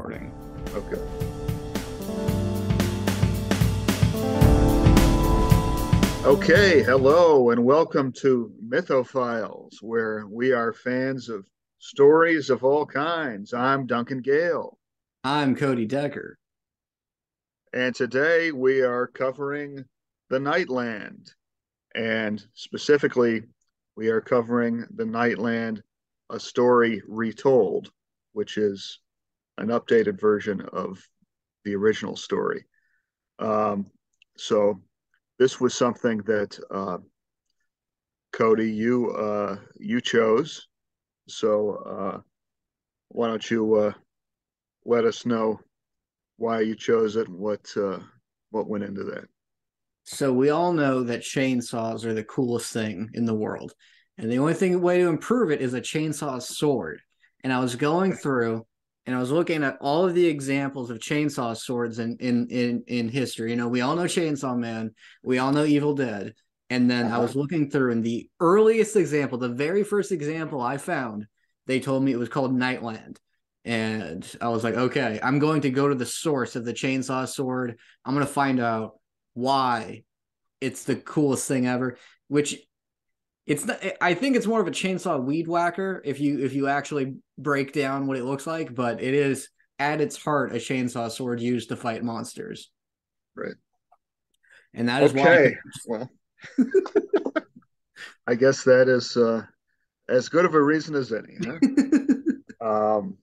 recording. Okay. Okay, hello and welcome to Mythophiles, where we are fans of stories of all kinds. I'm Duncan Gale, I'm Cody Decker. and today we are covering the Nightland, and specifically, we are covering the Nightland, a story retold, which is an updated version of the original story. Um, so this was something that Cody, you chose. So why don't you let us know why you chose it and what went into that? So we all know that chainsaws are the coolest thing in the world. And the only way to improve it is a chainsaw sword. And I was going through and I was looking at all of the examples of chainsaw swords in history. You know, we all know Chainsaw Man, we all know Evil Dead. And then I was looking through, and the earliest example, the very first example I found, they told me it was called Nightland. And I was like, okay, I'm going to go to the source of the chainsaw sword. I'm going to find out why it's the coolest thing ever. Which it's not, I think it's more of a chainsaw weed whacker if you actually break down what it looks like, but it is at its heart a chainsaw sword used to fight monsters. Right. And that is why. Okay. Well, I guess that is as good of a reason as any, huh? Um,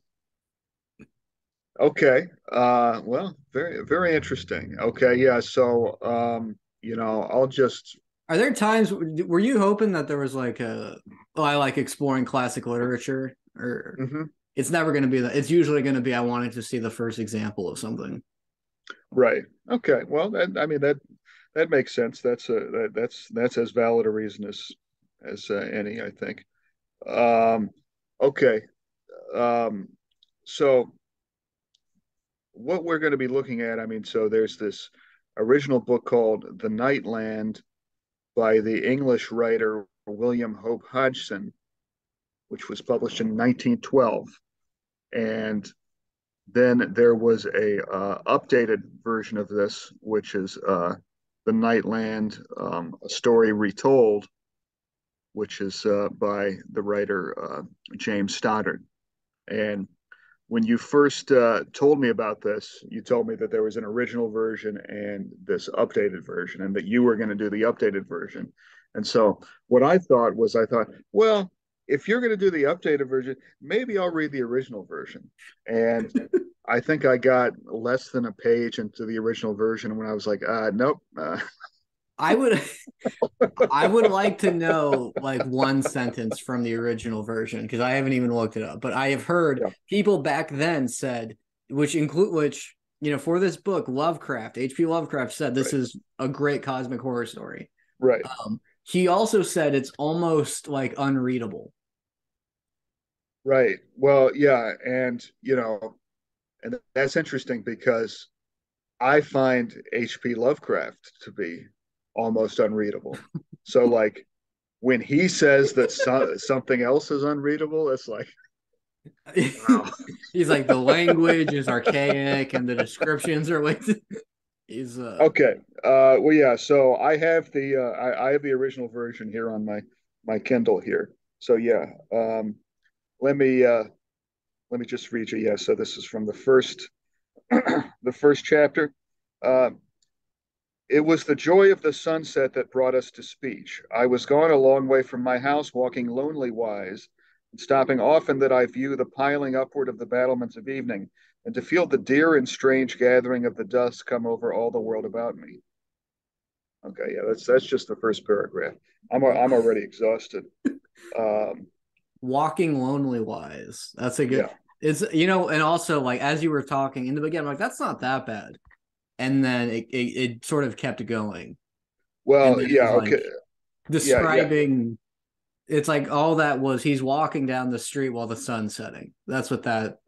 okay. Well, very, very interesting. Okay. Yeah. So, I'll just. Are there times were you hoping that there was like I like exploring classic literature, or Mhm. it's never going to be that? It's usually going to be I wanted to see the first example of something. Right. Okay. Well, I mean that makes sense. That's as valid a reason as any, I think. Um, okay. Um, so what we're going to be looking at, I mean, so there's this original book called The Nightland by the English writer William Hope Hodgson, which was published in 1912, and then there was a updated version of this, which is the Nightland, a story retold, which is by the writer James Stoddard. And when you first told me about this, you told me that there was an original version and this updated version, and that you were going to do the updated version. And so what I thought, well, if you're going to do the updated version, maybe I'll read the original version. And I think I got less than a page into the original version when I was like, nope. I would I would like to know like one sentence from the original version because I haven't even looked it up. But I have heard Yeah, people back then said, which for this book, Lovecraft, H.P. Lovecraft said this right, is a great cosmic horror story. right, He also said it's almost like unreadable. right. Well, yeah, and that's interesting because I find H.P. Lovecraft to be almost unreadable. So, like, when he says that something else is unreadable, it's like, wow. He's like the language is archaic and the descriptions are like he's Okay. Well, yeah. So I have the original version here on my Kindle here. So yeah. Let me uh, let me just read you. Yeah. So this is from the first the first chapter. Uh, It was the joy of the sunset that brought us to speech. I was gone a long way from my house, walking lonely wise, and stopping often that I view the piling upward of the battlements of evening, and to feel the dear and strange gathering of the dusk come over all the world about me. Okay, yeah, that's just the first paragraph. I'm already exhausted. Um, walking lonely wise. That's a good. yeah, It's and also like as you were talking in the beginning, I'm like that's not that bad, and then it sort of kept going, and well, then it yeah, was okay, like yeah. describing. It's like all that was he's walking down the street while the sun's setting. That's what that.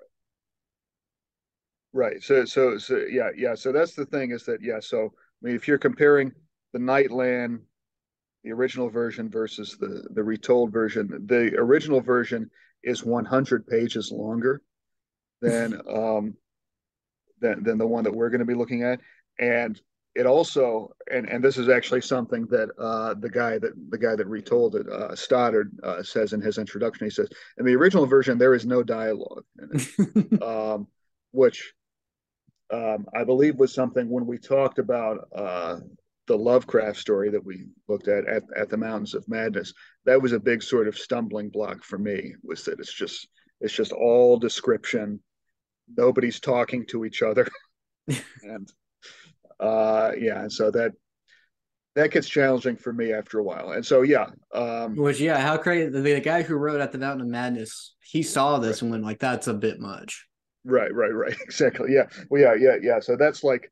Right. So yeah. So that's the thing is that yeah. So I mean, if you're comparing the Nightland, the original version versus the retold version, the original version is 100 pages longer than than the one that we're going to be looking at. And it also, and this is actually something that the guy that retold it, Stoddard, says in his introduction. He says, in the original version, there is no dialogue in it, which I believe was something when we talked about the Lovecraft story that we looked at the Mountains of Madness. That was a big sort of stumbling block for me. Was that it's just all description. Nobody's talking to each other, and yeah, and so that gets challenging for me after a while. And so yeah, Which, yeah, how crazy. The guy who wrote At the Mountain of Madness, he saw right, this and went like, that's a bit much. right, exactly. Yeah, well, yeah. So that's like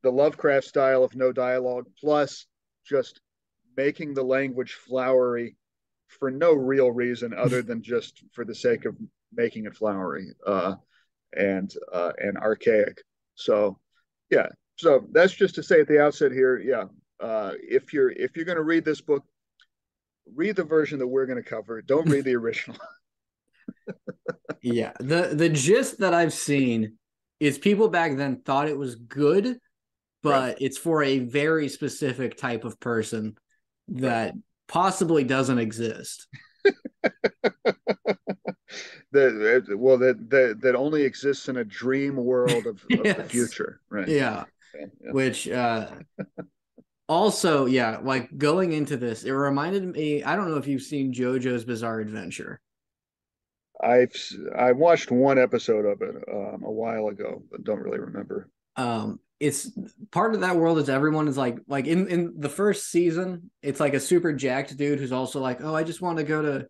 the Lovecraft style of no dialogue, plus just making the language flowery for no real reason other than just for the sake of making it flowery and archaic. So yeah, so that's just to say at the outset here, yeah. If you're going to read this book, read the version that we're going to cover. Don't read the original. Yeah. The gist that I've seen is people back then thought it was good, Right, but it's for a very specific type of person right. that possibly doesn't exist. That only exists in a dream world of the Yes. future. Right. Yeah. Yeah, yeah. Which also, yeah, like going into this, it reminded me, I don't know if you've seen JoJo's Bizarre Adventure. I've I watched one episode of it a while ago, but don't really remember. It's part of that world is everyone is like in the first season, it's like a super jacked dude who's also like, oh, I just want to go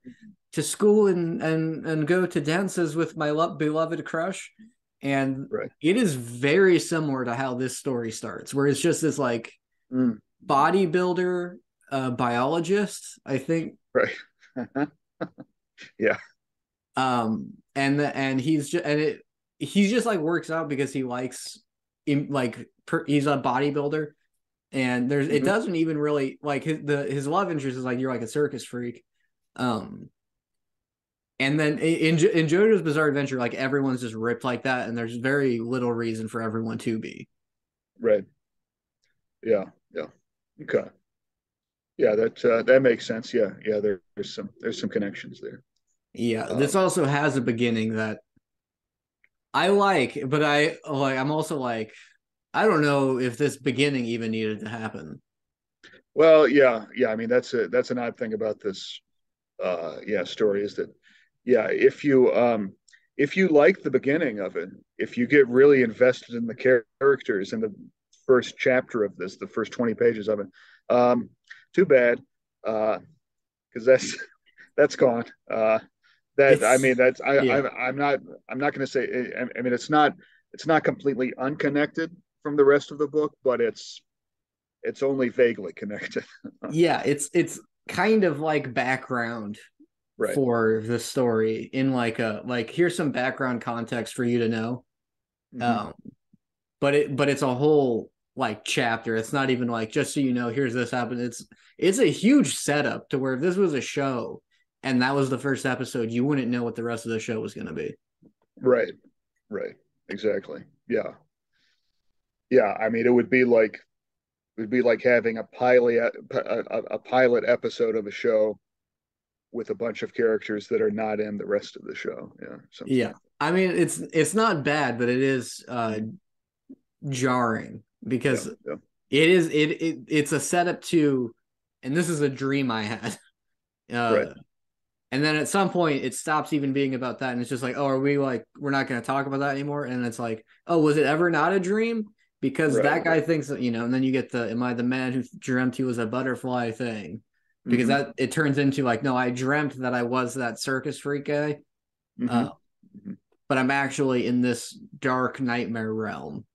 to school and go to dances with my beloved crush. And Right. it is very similar to how this story starts, where it's just this like Mm, bodybuilder biologist, I think. right. Yeah. And he's just like works out because he likes he's a bodybuilder, and it Hmm. doesn't even really like his love interest is like you're like a circus freak. um and then in JoJo's Bizarre Adventure, like everyone's just ripped like that, and there's very little reason for everyone to be. Right. Yeah. Yeah. Okay. Yeah, that makes sense. Yeah. Yeah. There's some connections there. Yeah, this Um, also has a beginning that I like, but I'm also like, I don't know if this beginning even needed to happen. well, yeah. I mean, that's an odd thing about this yeah story is that yeah if you like the beginning of it, if you get really invested in the characters in the first chapter of this, the first 20 pages of it, too bad, because that's gone. That I It's mean that's yeah. I'm not going to say, I mean it's not completely unconnected from the rest of the book, but it's only vaguely connected. Yeah, it's kind of like background Right. for the story in like a like here's some background context for you to know. Hmm. Um, but it's a whole like chapter. It's not even like just so you know, here's this happened. It's a huge setup to where if this was a show and that was the first episode, you wouldn't know what the rest of the show was going to be. Right. Right. Exactly. Yeah. Yeah. I mean, it would be like having a pilot episode of a show with a bunch of characters that are not in the rest of the show. Yeah. Something Yeah, like I mean it's not bad, but it is that. jarring Yeah. because Yeah. it's a setup to, and this is a dream I had. Right. Uh, and then at some point it stops even being about that, and it's just like, oh, are we like we're not going to talk about that anymore? And it's like, oh, was it ever not a dream? Because Right. that guy thinks that, and then you get the am I the man who dreamt he was a butterfly thing? Because Hmm. that it turns into like, no, I dreamt that I was that circus freak guy, Hmm. uh, Hmm. but I'm actually in this dark nightmare realm.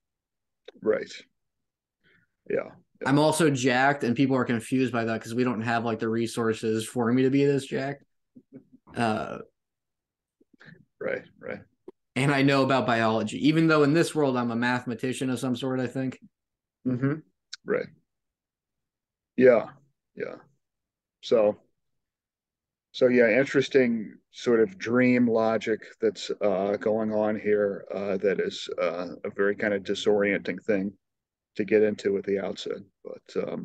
Right. Yeah. Yeah. I'm also jacked, and people are confused by that because we don't have like the resources for me to be this jacked. Uh, Right. Right. and I know about biology, even though in this world I'm a mathematician of some sort. I think. Hmm. Right. Yeah. Yeah. So So yeah, interesting sort of dream logic that's going on here. That is a very kind of disorienting thing to get into at the outset. But But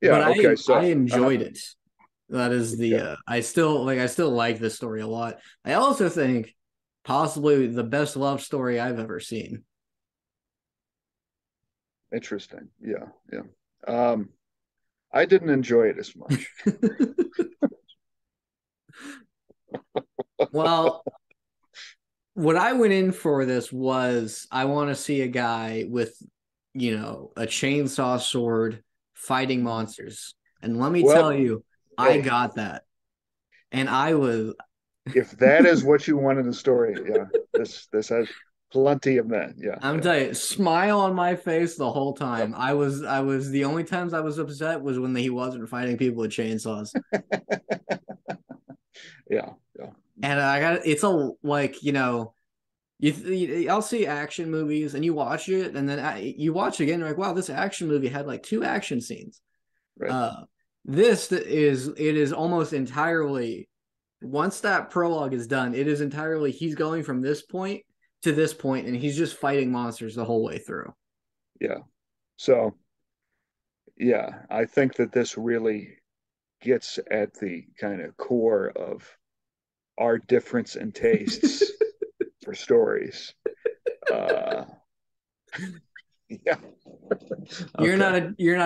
yeah, okay. I So enjoyed it. That is the yeah, I still like this story a lot. I also think possibly the best love story I've ever seen. interesting. Yeah, yeah. Um, I didn't enjoy it as much. Well, what I went in for this was I want to see a guy with, a chainsaw sword fighting monsters. And let me tell Well, you, I hey, got that. And I was if that is what you want in the story, yeah, this has plenty of that. Yeah, I'm yeah, telling you, smile on my face the whole time. I was the only times I was upset was when he wasn't fighting people with chainsaws. yeah, yeah. And I got it's a like, I'll see action movies and you watch it and then you watch it again, you're like, wow, this action movie had like two action scenes. Right. Uh it is almost entirely once that prologue is done, it is entirely he's going from this point to this point and he's just fighting monsters the whole way through. Yeah. So yeah, I think that this really gets at the kind of core of our difference in tastes for stories. Uh, yeah. Okay. You're not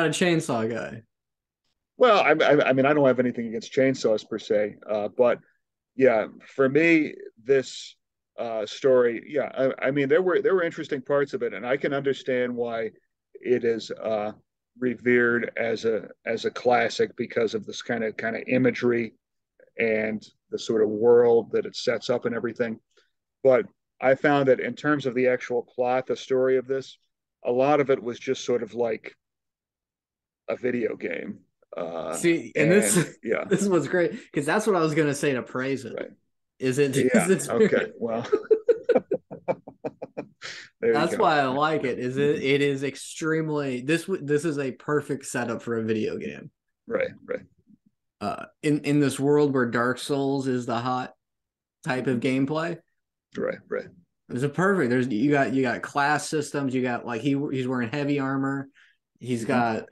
a chainsaw guy. Well, I mean, I don't have anything against chainsaws per se, but yeah, for me, this story, yeah, I mean, there were interesting parts of it, and I can understand why it is revered as a classic because of this kind of imagery and the sort of world that it sets up and everything. But I found that in terms of the actual plot, the story of this, a lot of it was just sort of like a video game. See, and this And yeah, this is what's great because that's what I was gonna say to praise it. right. Is it is Yeah. it's Okay. Well, there you that's go. why I like Yeah. it. It is extremely this is a perfect setup for a video game. Right. Right. In this world where Dark Souls is the hot type of Mhm. gameplay, Right. Right. it's a perfect. There's you got class systems. You got like he's wearing heavy armor. He's Hmm. got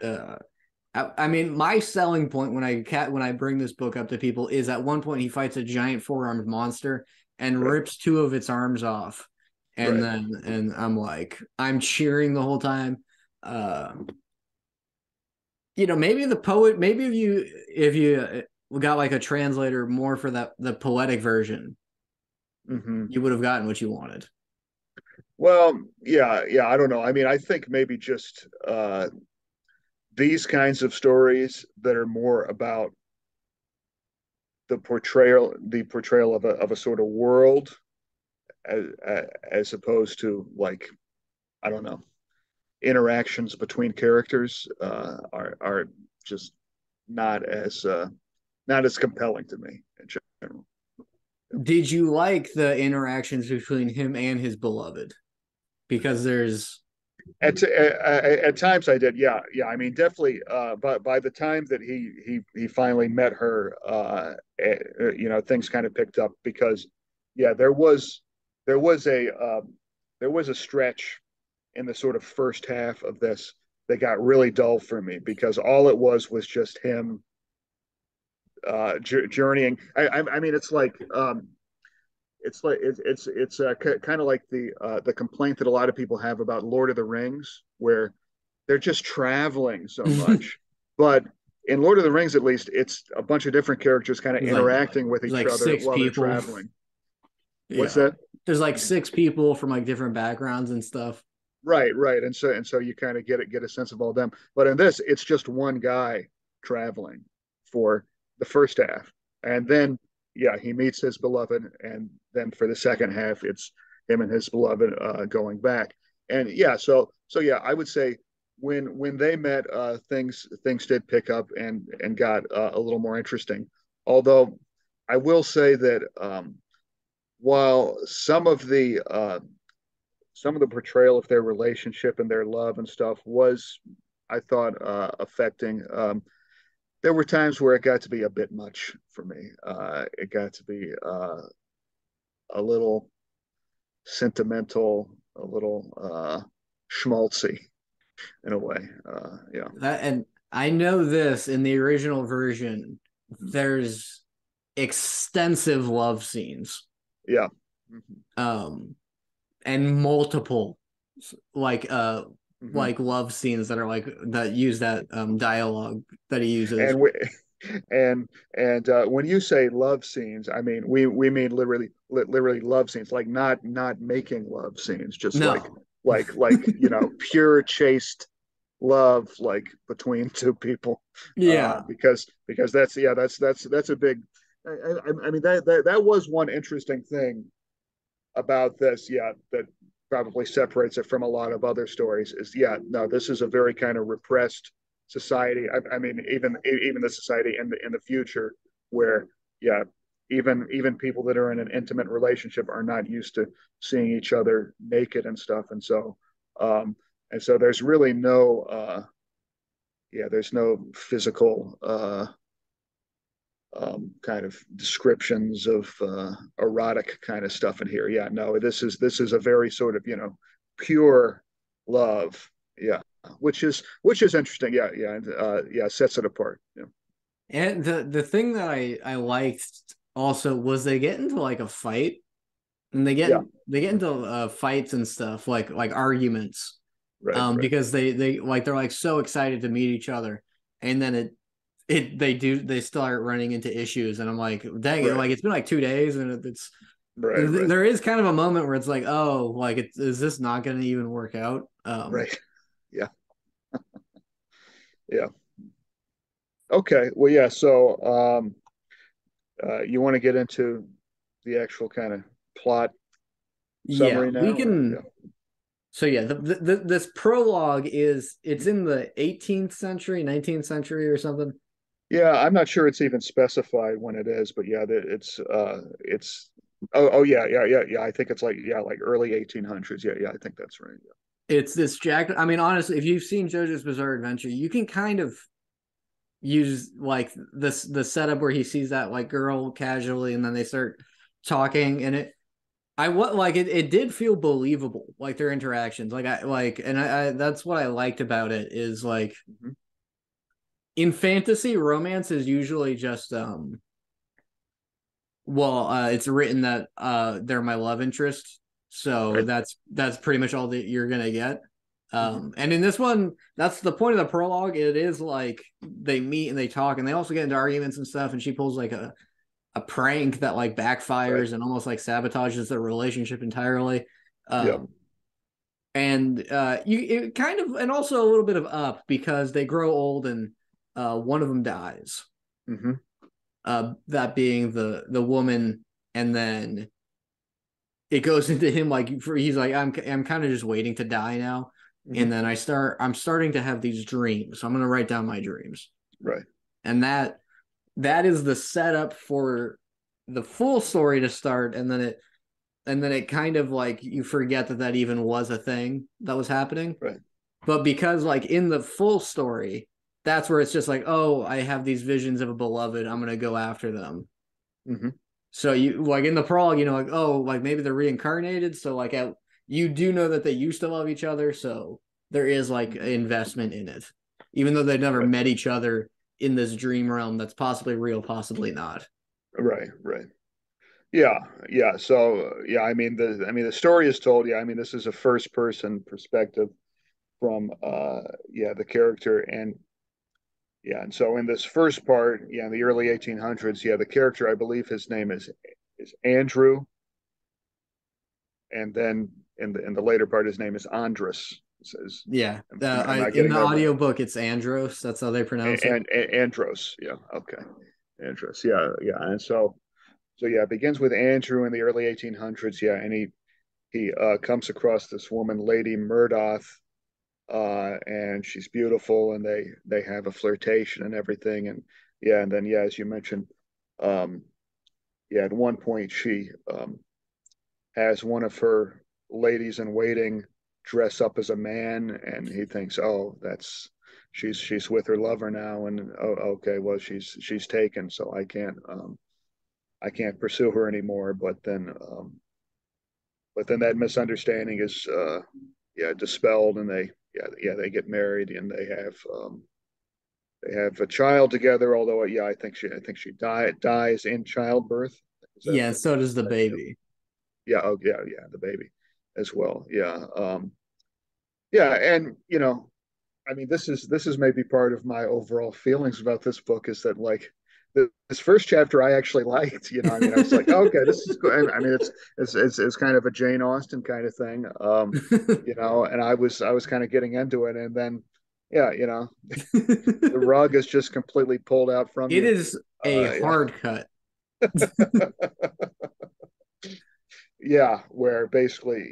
I mean, my selling point when I bring this book up to people is at one point he fights a giant four-armed monster and Right. rips two of its arms off, Right. and I'm like I'm cheering the whole time. Uh, maybe the poet, maybe if you got like a translator more for that the poetic version, Hmm. you would have gotten what you wanted. Well, yeah, yeah. I don't know. I mean, I think maybe just these kinds of stories that are more about the portrayal of a sort of world as, as opposed to like I don't know interactions between characters are just not as uh, not as compelling to me in general. Did you like the interactions between him and his beloved? Because there's At times I did, yeah, yeah. I mean, definitely. But by the time that he finally met her, things kind of picked up because, yeah, there was a there was a stretch in the sort of first half of this that got really dull for me because all it was just him journeying. I mean, it's kind of like the complaint that a lot of people have about Lord of the Rings, where they're just traveling so much. But in Lord of the Rings, at least, it's a bunch of different characters kind of there's like interacting with there's each like other six while they're people. traveling. What's Yeah. that? There's like six people from like different backgrounds and stuff. Right, right. And so you kind of get a sense of all of them. But in this, it's just one guy traveling for the first half. And then yeah, he meets his beloved, and then for the second half, it's him and his beloved going back. And yeah, so yeah, I would say when they met, things did pick up and got a little more interesting. Although I will say that while some of the portrayal of their relationship and their love and stuff was, I thought, affecting. there were times where it got to be a bit much for me. It got to be a little sentimental, a little schmaltzy in a way. Yeah. That and I know this in the original version, Mhm. there's extensive love scenes. Yeah. Hmm. Um and multiple like uh Hmm. like love scenes that are like that use that dialogue that he uses. And we, and when you say love scenes, I mean we mean literally love scenes, like not making love scenes, just No. like pure chaste love, like between two people, Yeah. because that's a big. I mean that was one interesting thing about this, yeah, that probably separates it from a lot of other stories. Is yeah, no, this is a very kind of repressed society. I mean, even the society in the future where yeah, even people that are in an intimate relationship are not used to seeing each other naked and stuff, um, and so there's really no there's no physical kind of descriptions of erotic kind of stuff in here. Yeah, no, this is a very sort of pure love. Yeah, which is interesting. Yeah, yeah, and, yeah, sets it apart. Yeah, And the thing that I liked also was they get into like a fight and yeah, they get into fights and stuff like arguments right, right, because they like they're like so excited to meet each other and then they start running into issues and I'm like dang it, right, like it's been like 2 days and it's right, right, there is kind of a moment where it's like oh like is this not going to even work out right. Yeah, yeah. Okay. Well, yeah. So, you want to get into the actual kind of plot yeah summary we now, or can yeah? so yeah this prologue is it's in the 18th century 19th century or something. Yeah, I'm not sure it's even specified when it is, but yeah, it's oh yeah, yeah, yeah, yeah. I think it's like yeah, like early 1800s. Yeah, yeah, I think that's right. It's this jack. I mean, honestly, if you've seen JoJo's Bizarre Adventure, you can kind of use like this the setup where he sees that like girl casually, and then they start talking, and it did feel believable, like their interactions, I that's what I liked about it is like Yeah. Hmm. in fantasy, romance is usually just it's written that they're my love interest, so Right. that's pretty much all that you're gonna get. Hmm. And in this one, that's the point of the prologue. It is like they meet and they talk, and they also get into arguments and stuff. And she pulls like a prank that like Right. backfires and almost like sabotages their relationship entirely. Yeah. Um, and you it kind of and also a little bit of up because they grow old and one of them dies. Hmm. That being the woman, and then it goes into him like he's like I'm kind of just waiting to die now, Hmm. and then I'm starting to have these dreams, so I'm gonna write down my dreams, Right. and that is the setup for the full story to start, and then it kind of like you forget that that even was a thing that was happening, Right. but because like in the full story, that's where it's just like oh I have these visions of a beloved, I'm gonna go after them. Hmm. So you like in the prologue, you know, like oh, like maybe they're reincarnated. So you do know that they used to love each other. So there is like Hmm. investment in it, even though they've never Right. met each other in this dream realm that's possibly real, possibly not. Right. Right. Yeah. Yeah. So yeah, I mean the story is told. Yeah, I mean this is a first person perspective from yeah, the character, and yeah, and so in this first part, yeah, in the early 1800s, yeah, the character, I believe his name is Andrew, and then in the later part, his name is Andres. It says, Yeah, am I in getting the that right? audiobook it's Andros. That's how they pronounce it. And Andros, yeah, okay, Andros, yeah, yeah, and so yeah, it begins with Andrew in the early 1800s, yeah, and he comes across this woman, Lady Murdoch, and she's beautiful, and they have a flirtation and everything, and yeah, and then yeah, as you mentioned, um, yeah, at one point she has one of her ladies in waiting dress up as a man, and he thinks, oh, she's with her lover now, and oh, okay, well, she's taken, so I can't pursue her anymore. But then that misunderstanding is yeah, dispelled, and they get married, and they have a child together. Although yeah, I think she dies in childbirth. Is that Yeah, and so does the baby. yeah, oh yeah, the baby as well. Yeah. Yeah, and I mean, this is maybe part of my overall feelings about this book is that like this first chapter I actually liked. I mean, I was like, oh, okay, this is good. I mean, it's kind of a Jane Austen kind of thing, and I was kind of getting into it, and then yeah, the rug is just completely pulled out from It you. is a Yeah, hard cut. yeah, where basically,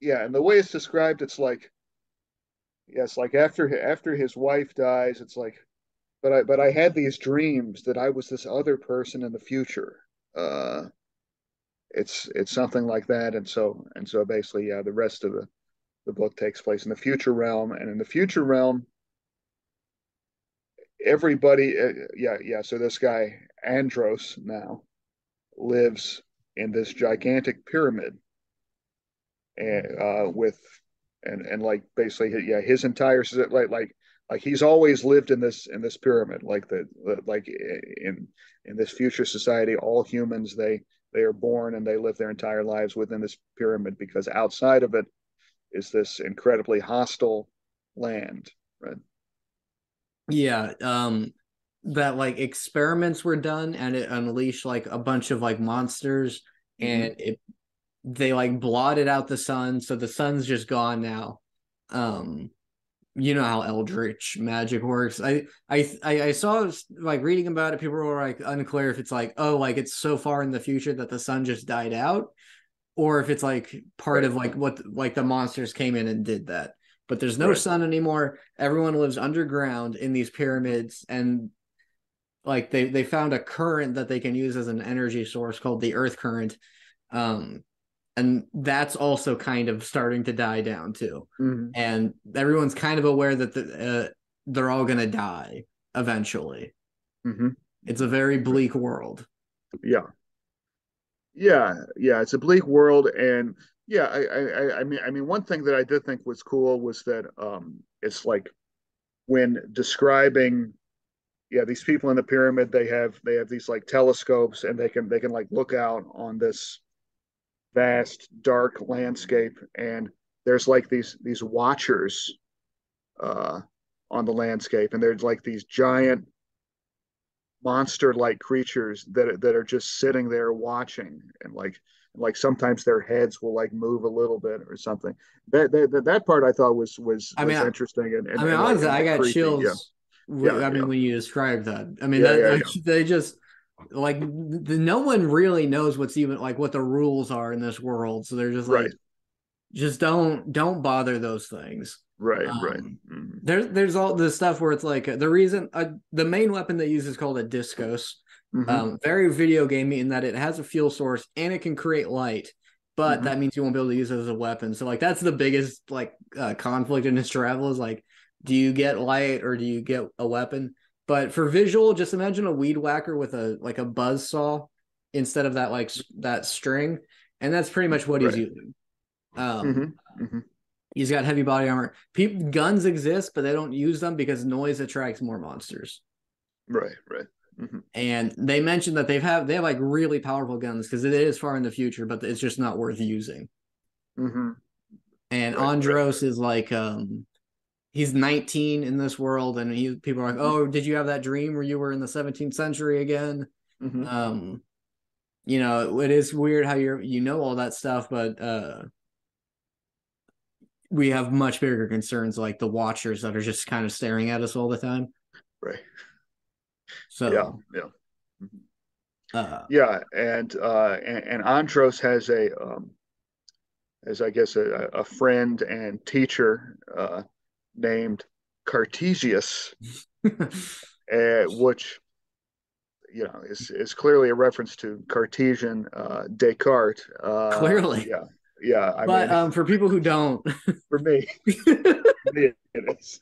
yeah, and the way it's described, it's like, yes, like after his wife dies, it's like, but I had these dreams that I was this other person in the future. Uh, it's something like that, and so basically, yeah, the rest of the book takes place in the future realm, and in the future realm, everybody, yeah. So this guy Andros now lives in this gigantic pyramid, and with and like basically, yeah, his entire like he's always lived in this pyramid, like like in this future society, all humans they are born and they live their entire lives within this pyramid because outside of it is this incredibly hostile land, right? Yeah, that like experiments were done and it unleashed like a bunch of like monsters Mm-hmm. and it they like blotted out the sun, so the sun's just gone now. Um, you know how eldritch magic works. I saw like reading about it, people were like unclear if it's like, oh, like it's so far in the future that the sun just died out, or if it's like part Right, of like what like the monsters came in and did that. But there's no right. sun anymore. Everyone lives underground in these pyramids, and like they found a current that they can use as an energy source called the earth current. Um, and that's also kind of starting to die down too. Mm-hmm. And everyone's kind of aware that they're all going to die eventually. Mm-hmm. It's a very bleak world. Yeah, yeah. It's a bleak world, and yeah, I mean, one thing that I did think was cool was that it's like when describing, yeah, these people in the pyramid, they have these like telescopes, and they can like look out on this vast dark landscape, and there's like these watchers uh, on the landscape, and there's like these giant monster like creatures that are just sitting there watching, and like sometimes their heads will like move a little bit or something. That part I thought I mean, was interesting I mean, and like honestly, and I got creepy. Yeah, chills. yeah, I yeah, mean, when you describe that, I mean yeah, that yeah, like, yeah. they just like no one really knows what's even like what the rules are in this world. So they're just Right, like, just don't bother those things. right. Um, Mm-hmm. there's all this stuff where it's like the reason the main weapon they use is called a discos. Mm-hmm. Very video gamey in that it has a fuel source and it can create light, but Mm-hmm. that means you won't be able to use it as a weapon. So like that's the biggest like conflict in his travel is like, do you get light or do you get a weapon? But for visual, just imagine a weed whacker with a like a buzz saw instead of that like that string, and that's pretty much what he's Right. using. Um, Mm-hmm. Mm-hmm. he's got heavy body armor. Guns exist, but they don't use them because noise attracts more monsters. Right. Mm-hmm. And they mentioned that they have like really powerful guns because it is far in the future, but it's just not worth using. Mm-hmm. And Right. Andros is like he's 19 in this world, and people are like, Mm-hmm. oh, did you have that dream where you were in the 17th century again? Mm-hmm. Um, it is weird how you know all that stuff, but we have much bigger concerns like the watchers that are just kind of staring at us all the time. Right. Yeah. So Yeah. Mm-hmm. uh Yeah, and Andros has a as I guess a friend and teacher named Cartesius, which is clearly a reference to Cartesian Descartes. clearly. Yeah, I But mean, for people who don't, for me, it is.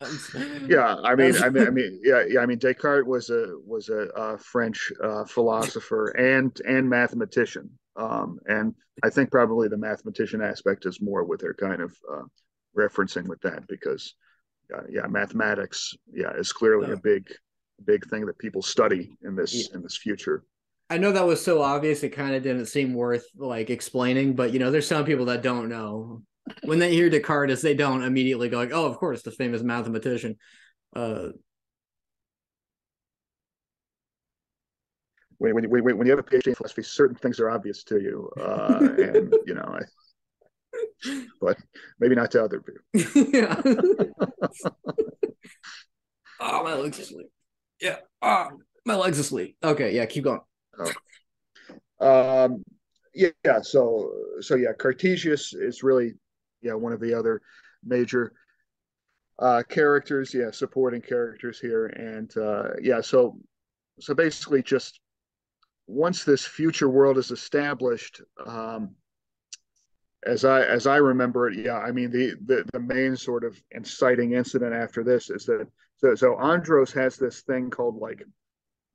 That's, Yeah, that's I mean, Descartes was a French philosopher and mathematician, and I think probably the mathematician aspect is more what they're kind of referencing with that because, yeah, mathematics, yeah, is clearly a uh, big thing that people study yeah. in this future. I know that was so obvious it kind of didn't seem worth like explaining, but there's some people that don't know. When they hear Descartes, they don't immediately go like, "Oh, of course, the famous mathematician." Uh, When you have a PhD in philosophy, certain things are obvious to you, and but maybe not to other people. yeah. Oh, my legs asleep. Yeah. Oh, my legs asleep. Okay, yeah, keep going. Oh. Um, yeah, so yeah, Cartesius is really one of the other major characters, yeah, supporting characters here, and yeah, so basically, just once this future world is established, as I remember it, yeah, I mean the main sort of inciting incident after this is that so Andros has this thing called like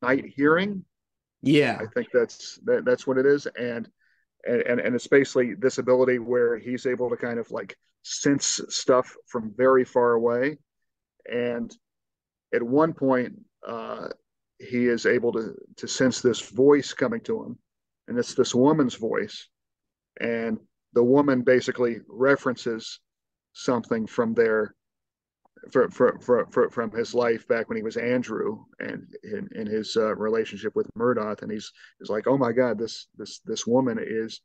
night hearing. I Yeah. think that's what it is, and it's basically this ability where he's able to kind of like sense stuff from very far away. And at one point, he is able to sense this voice coming to him, and it's this woman's voice. And the woman basically references something from from his life back when he was Andrew and in his relationship with Murdoch, and he's like, oh my God, this woman is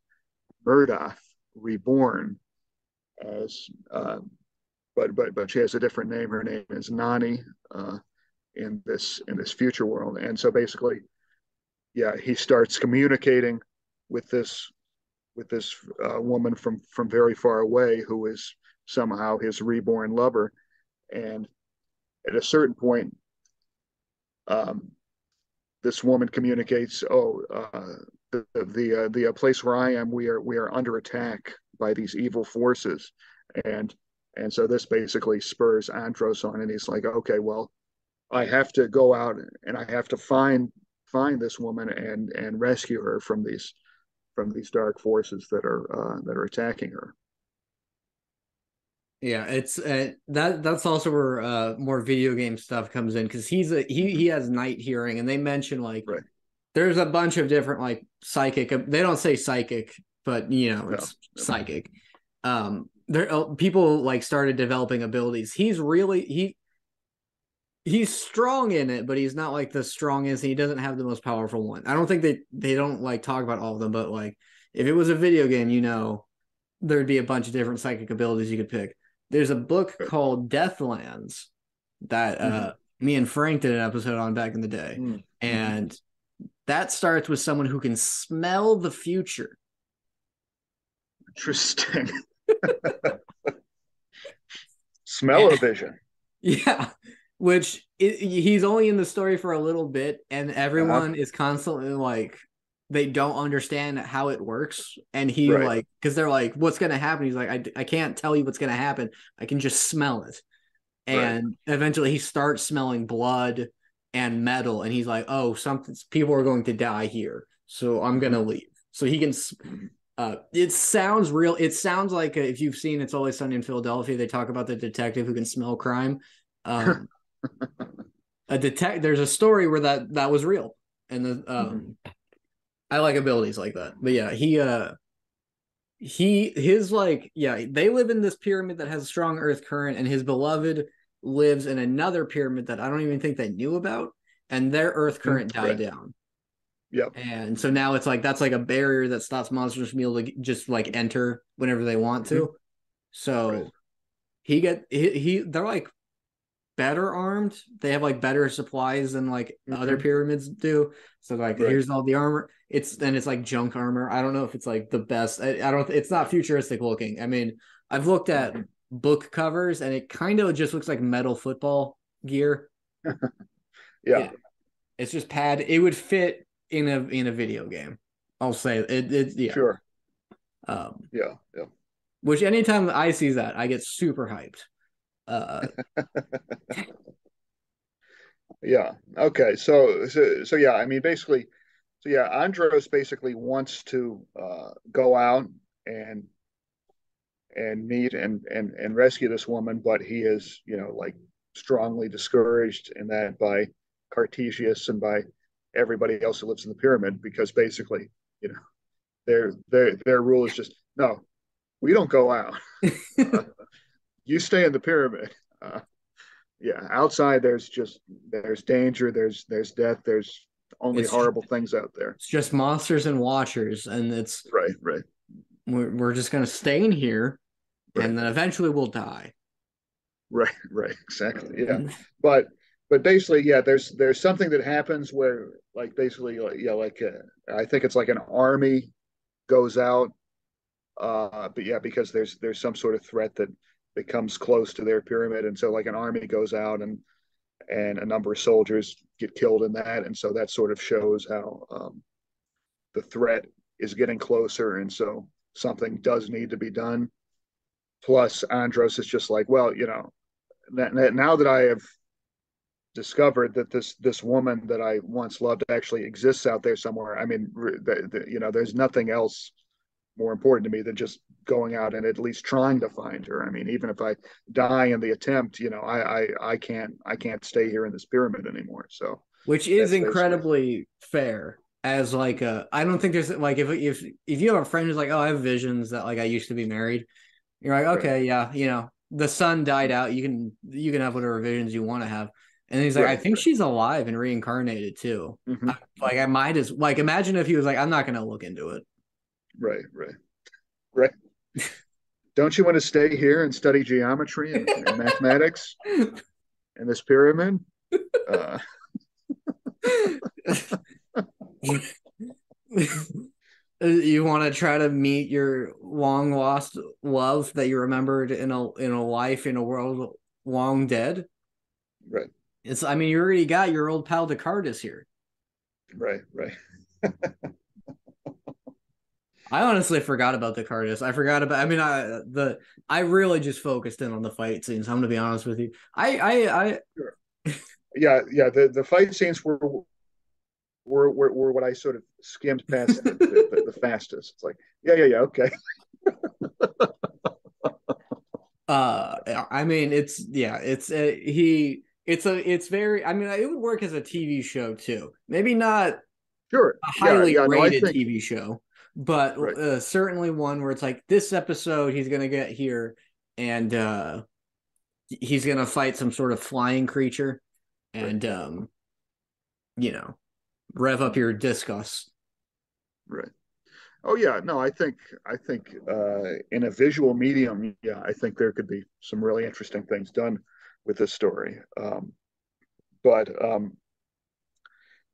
Murdoch reborn as but she has a different name. Her name is Nani in this future world, and so basically, yeah, he starts communicating with this woman from very far away who is somehow his reborn lover, and at a certain point, um, this woman communicates, "Oh, the place where I am, we are under attack by these evil forces," and and so this basically spurs Andros on, and he's like, "Okay, well, I have to go out and I have to find this woman and rescue her from these dark forces that are attacking her." Yeah, it's that's also where more video game stuff comes in because he has night hearing and they mention like Right. there's a bunch of different like psychic. They don't say psychic, but No. it's psychic. There people like started developing abilities. He's strong in it, but he's not like the strongest. He doesn't have the most powerful one. I don't think they don't like talk about all of them, but like if it was a video game, there'd be a bunch of different psychic abilities you could pick. There's a book Right. called Deathlands that Mm-hmm. me and Frank did an episode on back in the day. Mm-hmm. And that starts with someone who can smell the future. Interesting. And, Smell-o-vision. yeah, he's only in the story for a little bit, and Uh-huh. everyone is constantly like, they don't understand how it works. And he Right. like, because they're like, what's going to happen? He's like, I can't tell you what's going to happen. I can just smell it. Right. And eventually he starts smelling blood and metal, and he's like, oh, something, people are going to die here, so I'm Mm-hmm. gonna leave. So he can Mm-hmm. it sounds real. It sounds like if you've seen It's Always Sunny in Philadelphia, they talk about the detective who can smell crime. um there's a story where that was real. And Mm-hmm. I like abilities like that. But yeah, his like, yeah, they live in this pyramid that has a strong earth current, and his beloved lives in another pyramid that I don't even think they knew about, and their earth current died Right. down. Yep. And so now it's like that's like a barrier that stops monsters from being able to just like enter whenever they want Mm-hmm. to. Right. So they're like better armed. They have like better supplies than like other Mm-hmm. pyramids do. So like Right. here's all the armor. It's like junk armor. I don't know if it's like the best. I don't. It's not futuristic looking. I mean, I've looked at Mm-hmm. book covers and it kind of just looks like metal football gear. Yeah. It it's just pad. It would fit in a video game. I'll say it. Yeah. Sure. Um, Yeah. Yeah. Which anytime I see that, I get super hyped. Uh, Yeah. Okay. So yeah. I mean, basically, so yeah, Andros basically wants to go out and meet and rescue this woman, but he is, like strongly discouraged in that by Cartesius and by everybody else who lives in the pyramid, because basically, you know, their rule is just no, we don't go out. Uh, you stay in the pyramid. Uh, yeah, outside there's danger, there's death, there's only it's horrible things out there. it's just monsters and watchers, and Right, right, we're just gonna stay in here, right, and then eventually we'll die. right, right. Exactly. Yeah, but basically, yeah, there's something that happens where like basically, like, yeah, like I think it's like an army goes out, but yeah, because there's some sort of threat that comes close to their pyramid, and so like an army goes out and a number of soldiers get killed in that, and so that sort of shows how the threat is getting closer, and so something does need to be done. Plus, Andros is just like, well, now that I have discovered that this woman that I once loved actually exists out there somewhere. I mean, there's nothing else more important to me than just going out and at least trying to find her. I mean, even if I die in the attempt, I can't stay here in this pyramid anymore. So Which is that's basically incredibly fair. As like I don't think there's like if you have a friend who's like, oh, I have visions that like I used to be married. You're like, right, okay, yeah, the sun died out. You can have whatever visions you want to have. And he's like, I right, think she's alive and reincarnated too. mm-hmm. Like I might as like imagine if he was like, I'm not gonna look into it. Right, right, right. Don't you want to stay here and study geometry and mathematics in this pyramid? Uh, You want to try to meet your long lost love that you remembered in a life in a world long dead. right, I mean, you already got your old pal Descartes here. right, right. I honestly forgot about Descartes. I forgot about. I mean, I really just focused in on the fight scenes. I'm gonna be honest with you. Sure. Yeah, yeah. The fight scenes were what I sort of skimmed past the fastest. It's like, yeah, yeah, yeah, okay. I mean, it's very. I mean, it would work as a TV show too. Maybe not a Sure. Yeah, highly yeah, no, I rated think TV show, but right, certainly one where it's like this episode he's gonna get here and he's gonna fight some sort of flying creature right, and you know rev up your discuss. right. Oh yeah, no, I think in a visual medium, yeah, I think there could be some really interesting things done with this story. But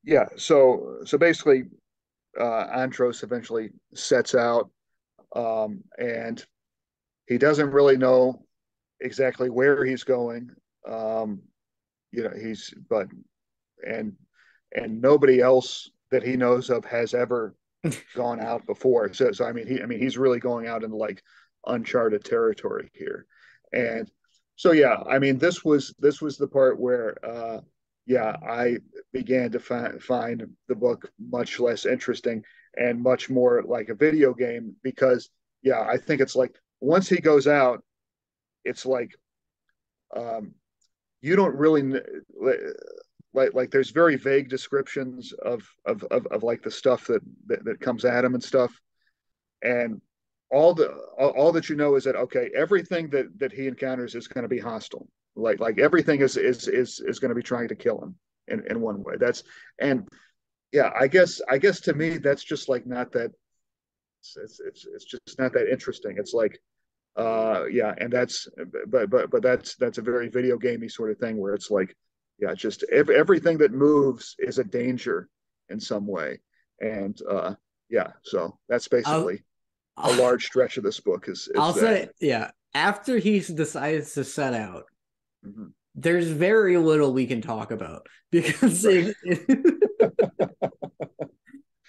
yeah, so basically, Antros eventually sets out, and he doesn't really know exactly where he's going. Um, he's but and nobody else that he knows of has ever gone out before. So he's really going out in like uncharted territory here. And so yeah, I mean this was the part where yeah, I began to find the book much less interesting and much more like a video game, because yeah, I think it's like once he goes out, it's like um, you don't really like there's very vague descriptions of like the stuff that comes at him and stuff, and all that you know is that okay, everything that he encounters is going to be hostile, like everything is going to be trying to kill him in one way. That's and yeah, I guess to me that's just like not that it's just not that interesting. It's like yeah, and but that's a very video gamey sort of thing where it's like yeah, just everything that moves is a danger in some way. And yeah, so that's I'll basically a large stretch of this book is I'll that. say yeah. After he decides to set out, Mhm. there's very little we can talk about because Right.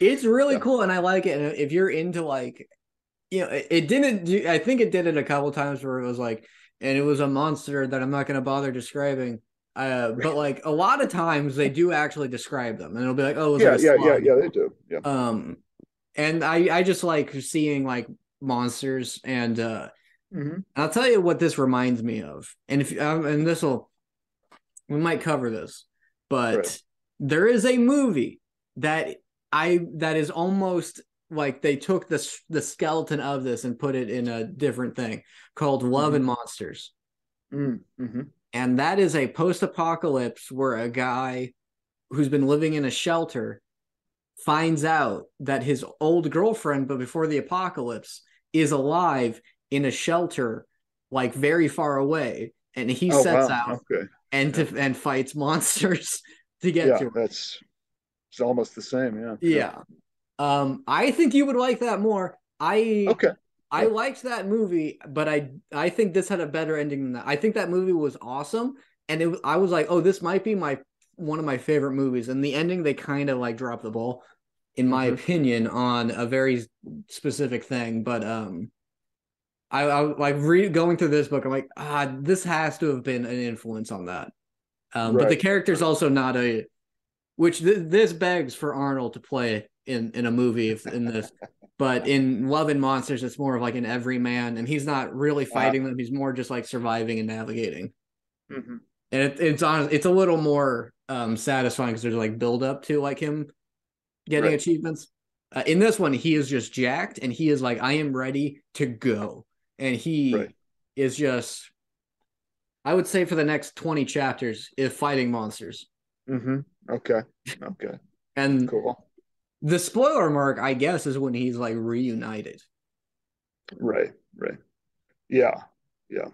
it's really Yeah. cool and I like it. And if you're into like it didn't do, I think it did it a couple times where it was like, and it was a monster that I'm not going to bother describing. But like a lot of times they do actually describe them, and it'll be like, oh, it was like Yeah, a yeah, yeah, slug. yeah. They do. Yeah. Um, and I just like seeing like monsters, and Hmm. I'll tell you what this reminds me of, and if and this will we might cover this, Right. but there is a movie that that is almost like they took the skeleton of this and put it in a different thing called Love Hmm. and Monsters. Mm-hmm. And that is a post-apocalypse where a guy who's been living in a shelter finds out that his old girlfriend, but before the apocalypse, is alive in a shelter like very far away, and he Oh sets wow. out Okay. and Yeah. fights monsters to get Yeah. to her. That's it's almost the same. Yeah. Yeah. Yeah. I think you would like that more. Okay. I Yeah. liked that movie, but I think this had a better ending than that. I think that movie was awesome, and I was like, oh, this might be my one of my favorite movies. And the ending, they kind of like dropped the ball, in my Hmm. opinion, on a very specific thing. But I like going through this book. I'm like, this has to have been an influence on that. But the Right. character's Right. also not a which this begs for Arnold to play in a movie if, in this. But in Love and Monsters, it's more of like an everyman, and he's not really Uh, fighting them. He's more just like surviving and navigating. hmm. And it's a little more satisfying because there's like build up to like him getting Right. achievements. In this one, he is just jacked, and he is like, I am ready to go, and Right. he is just. I would say for the next 20 chapters, is fighting monsters. Hmm. Okay. Okay. And Cool. the spoiler mark, I guess, is when he's like reunited. Right. Right. Yeah. Yeah.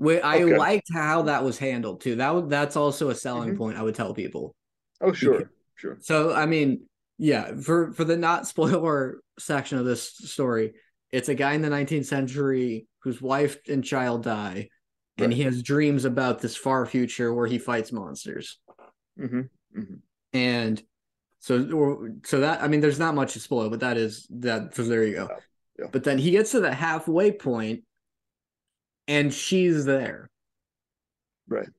I Okay. liked how that was handled too. That's also a selling Hmm. point I would tell people. Oh, Because, sure. Sure. so I mean, yeah, for the not spoiler section of this story, it's a guy in the 19th century whose wife and child die, and Right. he has dreams about this far future where he fights monsters. Hmm. Hmm. And so that I mean, there's not much to spoil, but that is that. So there you go. Yeah. Yeah. But then he gets to the halfway point, and she's there Right.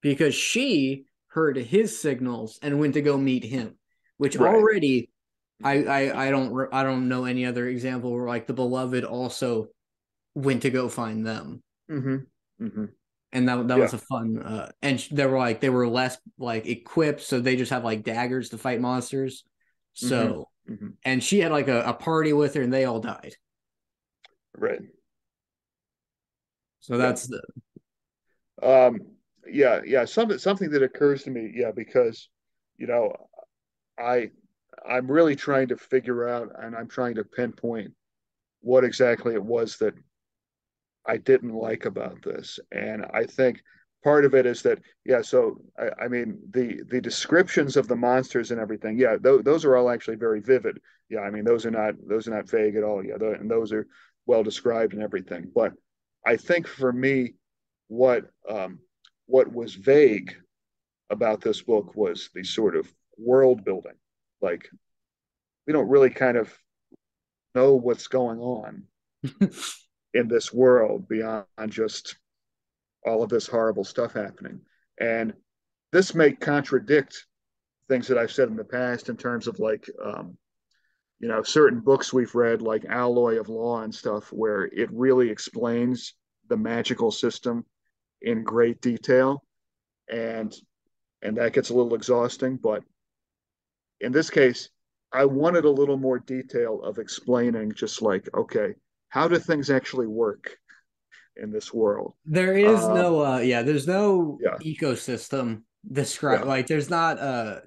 because she heard his signals and went to go meet him, which Right. already I don't know any other example where like the beloved also went to go find them. Hmm. Hmm. And that Yeah. was a fun and they were less like equipped, so they just have like daggers to fight monsters. Hmm. So Hmm. and she had like a party with her and they all died. Right. So Yeah. that's the Um, yeah. Yeah. Something that occurs to me. Yeah, because you know, I I'm really trying to figure out, and I'm trying to pinpoint what exactly it was that I didn't like about this. And I think part of it is that, yeah, so I mean, the descriptions of the monsters and everything, yeah, those are all actually very vivid. Yeah, I mean, those are not vague at all. Yeah, and those are well described and everything. But I think for me, what what was vague about this book was the sort of world building. Like we don't really kind of know what's going on in this world beyond just all of this horrible stuff happening. And this may contradict things that I've said in the past in terms of like, certain books we've read, like Alloy of Law and stuff, where it really explains the magical system in great detail. And that gets a little exhausting. But in this case, I wanted a little more detail of explaining just like, okay, how do things actually work in this world? there is Um, no there's no yeah, ecosystem described, yeah, like there's not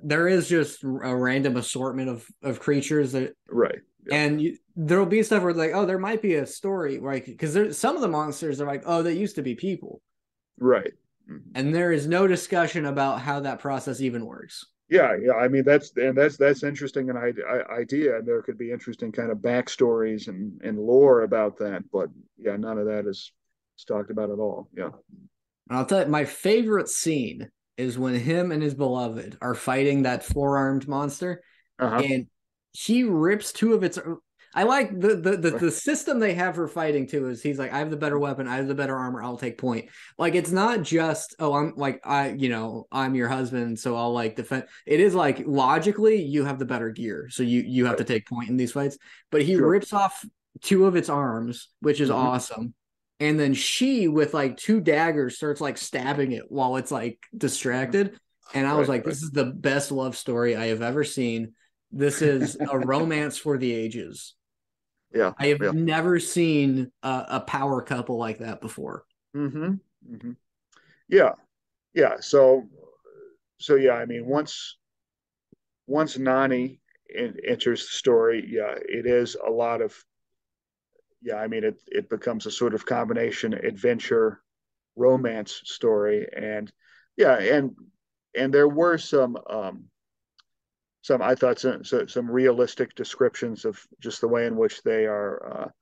there is just a random assortment of creatures that right, yeah, and there'll be stuff where like, oh, there might be a story, right? Because there's some of the monsters are like, oh, they used to be people, right. Mhm. and there is no discussion about how that process even works. Yeah, yeah. I mean, that's interesting an idea, and there could be interesting kind of backstories and lore about that. But yeah, none of that is talked about at all. Yeah. And I'll tell you, my favorite scene is when him and his beloved are fighting that four-armed monster, Uh huh. and he rips two of its. I like Right. the system they have for fighting too. Is he's like, I have the better weapon, I have the better armor, I'll take point. Like it's not just, oh, I'm like I'm your husband, so I'll like defend. It is like logically you have the better gear, so you have to Right. take point in these fights. But he Sure. rips off two of its arms, which is Hmm. awesome. And then she with like two daggers starts like stabbing it while it's like Hmm. distracted. And I was Right. like, Right. this is the best love story I have ever seen. This is a romance for the ages. Yeah. I have Yeah. never seen a power couple like that before. Hmm. Hmm. Yeah. Yeah. So yeah, I mean, once Nani enters the story, yeah, it is a lot of, yeah, I mean, it becomes a sort of combination adventure romance story, and yeah, and there were some I thought some realistic descriptions of just the way in which they're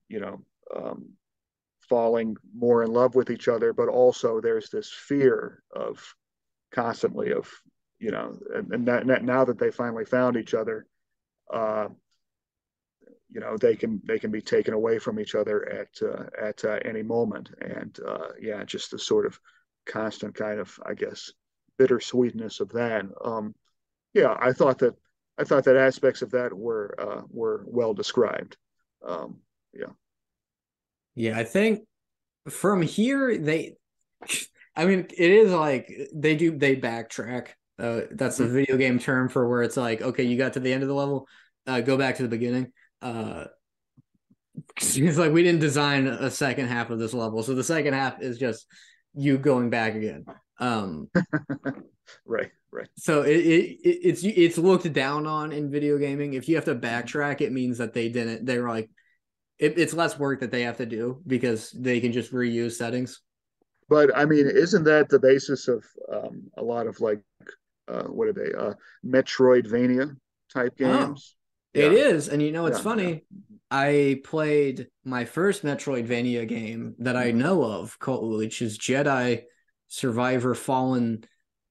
you know um, falling more in love with each other, but also there's this fear of constantly of and now that they finally found each other, uh, they can be taken away from each other at any moment, and yeah, just the sort of constant kind of, I guess, bittersweetness of that. Yeah, I thought that aspects of that were well described. Yeah. Yeah, I think from here I mean, it is like they backtrack. That's the Hmm. video game term for where it's like, okay, you got to the end of the level, go back to the beginning. Uh, it's like we didn't design a second half of this level, so the second half is just you going back again. Um, Right. Right. so it's looked down on in video gaming. If you have to Hmm. backtrack, it means that they didn't. They're like it's less work that they have to do because they can just reuse settings. But I mean, isn't that the basis of a lot of like what are they? Metroidvania type Oh, games? it Yeah. is. And it's Yeah. Yeah. funny. I played my first Metroidvania game that I Hmm. know of, which is Jedi Survivor Fallen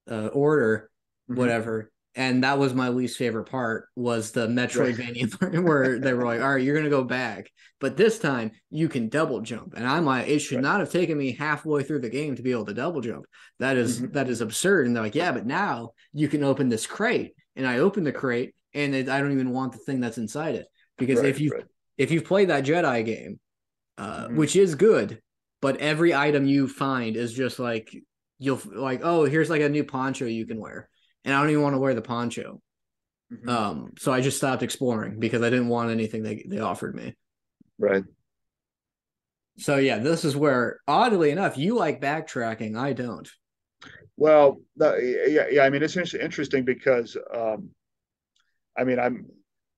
Order, Hmm. whatever. And that was my least favorite part was the Right. Metroidvania part where they were like, all right, you're gonna go back. But this time you can double jump. And I'm like, it should Right. not have taken me halfway through the game to be able to double jump. That is Hmm. that is absurd. And they're like, yeah, but now you can open this crate. And I opened the crate and I don't even want the thing that's inside it. Because Right. Right. if you've played that Jedi game, Hmm. which is good, but every item you find is just like you'll like, oh, here's like a new poncho you can wear, and I don't even want to wear the poncho. Hmm. So I just stopped exploring because I didn't want anything they offered me. Right. So yeah, this is where oddly enough you like backtracking, I don't. Well, yeah, yeah. I mean, it's interesting because I mean,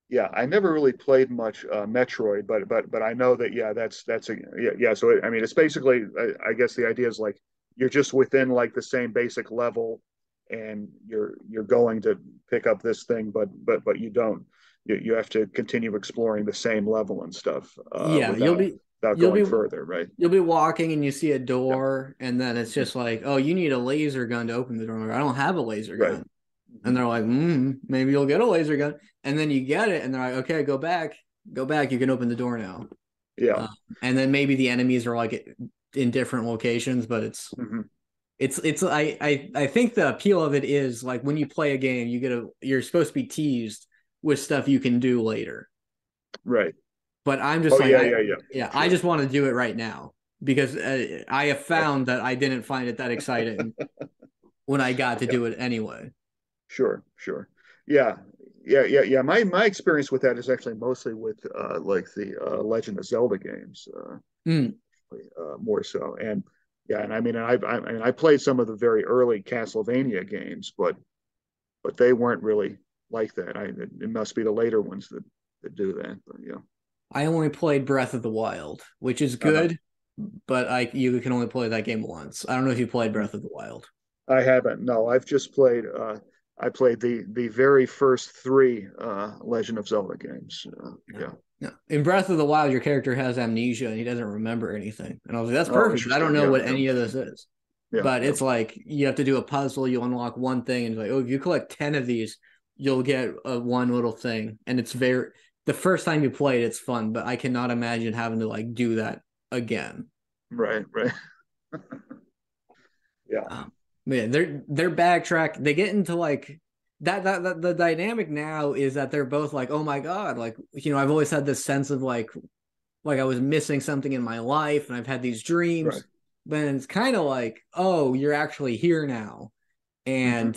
yeah, I never really played much Metroid, but I know that, yeah, that's a, yeah, yeah. So I mean, it's basically, I guess the idea is like you're just within like the same basic level, and you're going to pick up this thing, but you don't. You have to continue exploring the same level and stuff Yeah, without you'll going be further, right? you'll be walking and you see a Yeah. door, and then it's Hmm. just like, oh, you need a laser gun to open the door. I don't have a laser Right. gun. Hmm. And they're like, maybe you'll get a laser gun. And then you get it, and they're like, okay, go back. You can open the door now. Yeah. Uh, and then maybe the enemies are like in different locations, but Hmm. I think the appeal of it is like when you play a game, you're supposed to be teased with stuff you can do later. Right. But I'm just Oh like, yeah, yeah, yeah. I Sure. just want to do it right now because I have Right. found that I didn't find it that exciting when I got to Yeah. do it anyway. Sure, sure. Yeah, yeah, yeah, yeah. My experience with that is actually mostly with like the Legend of Zelda games, Mm. more so. And yeah, and I mean, I played some of the very early Castlevania games, but they weren't really like that. It must be the later ones that do that. But yeah. I only played Breath of the Wild, which is Uh-huh. good, but you can only play that game once. I don't know if you played Breath of the Wild. I haven't. No, I've just played. I played the very first three Legend of Zelda games. No. Yeah. No. In Breath of the Wild, your character has amnesia and he doesn't remember anything. And I was like, that's Oh, perfect because I don't interesting. know Yeah, what yeah, any of this is. yeah, But yeah. it's like you have to do a puzzle, you unlock one thing, and it's like, oh, if you collect 10 of these, you'll get one little thing. And the first time you play it, it's fun, but I cannot imagine having to like do that again. Right, right. Yeah, Um, Man, they're backtrack. They get into like that the dynamic now is that they're both like, oh my God, like I've always had this sense of like I was missing something in my life, and I've had these right. dreams. But it's kind of like, oh, you're actually here now, Hmm. and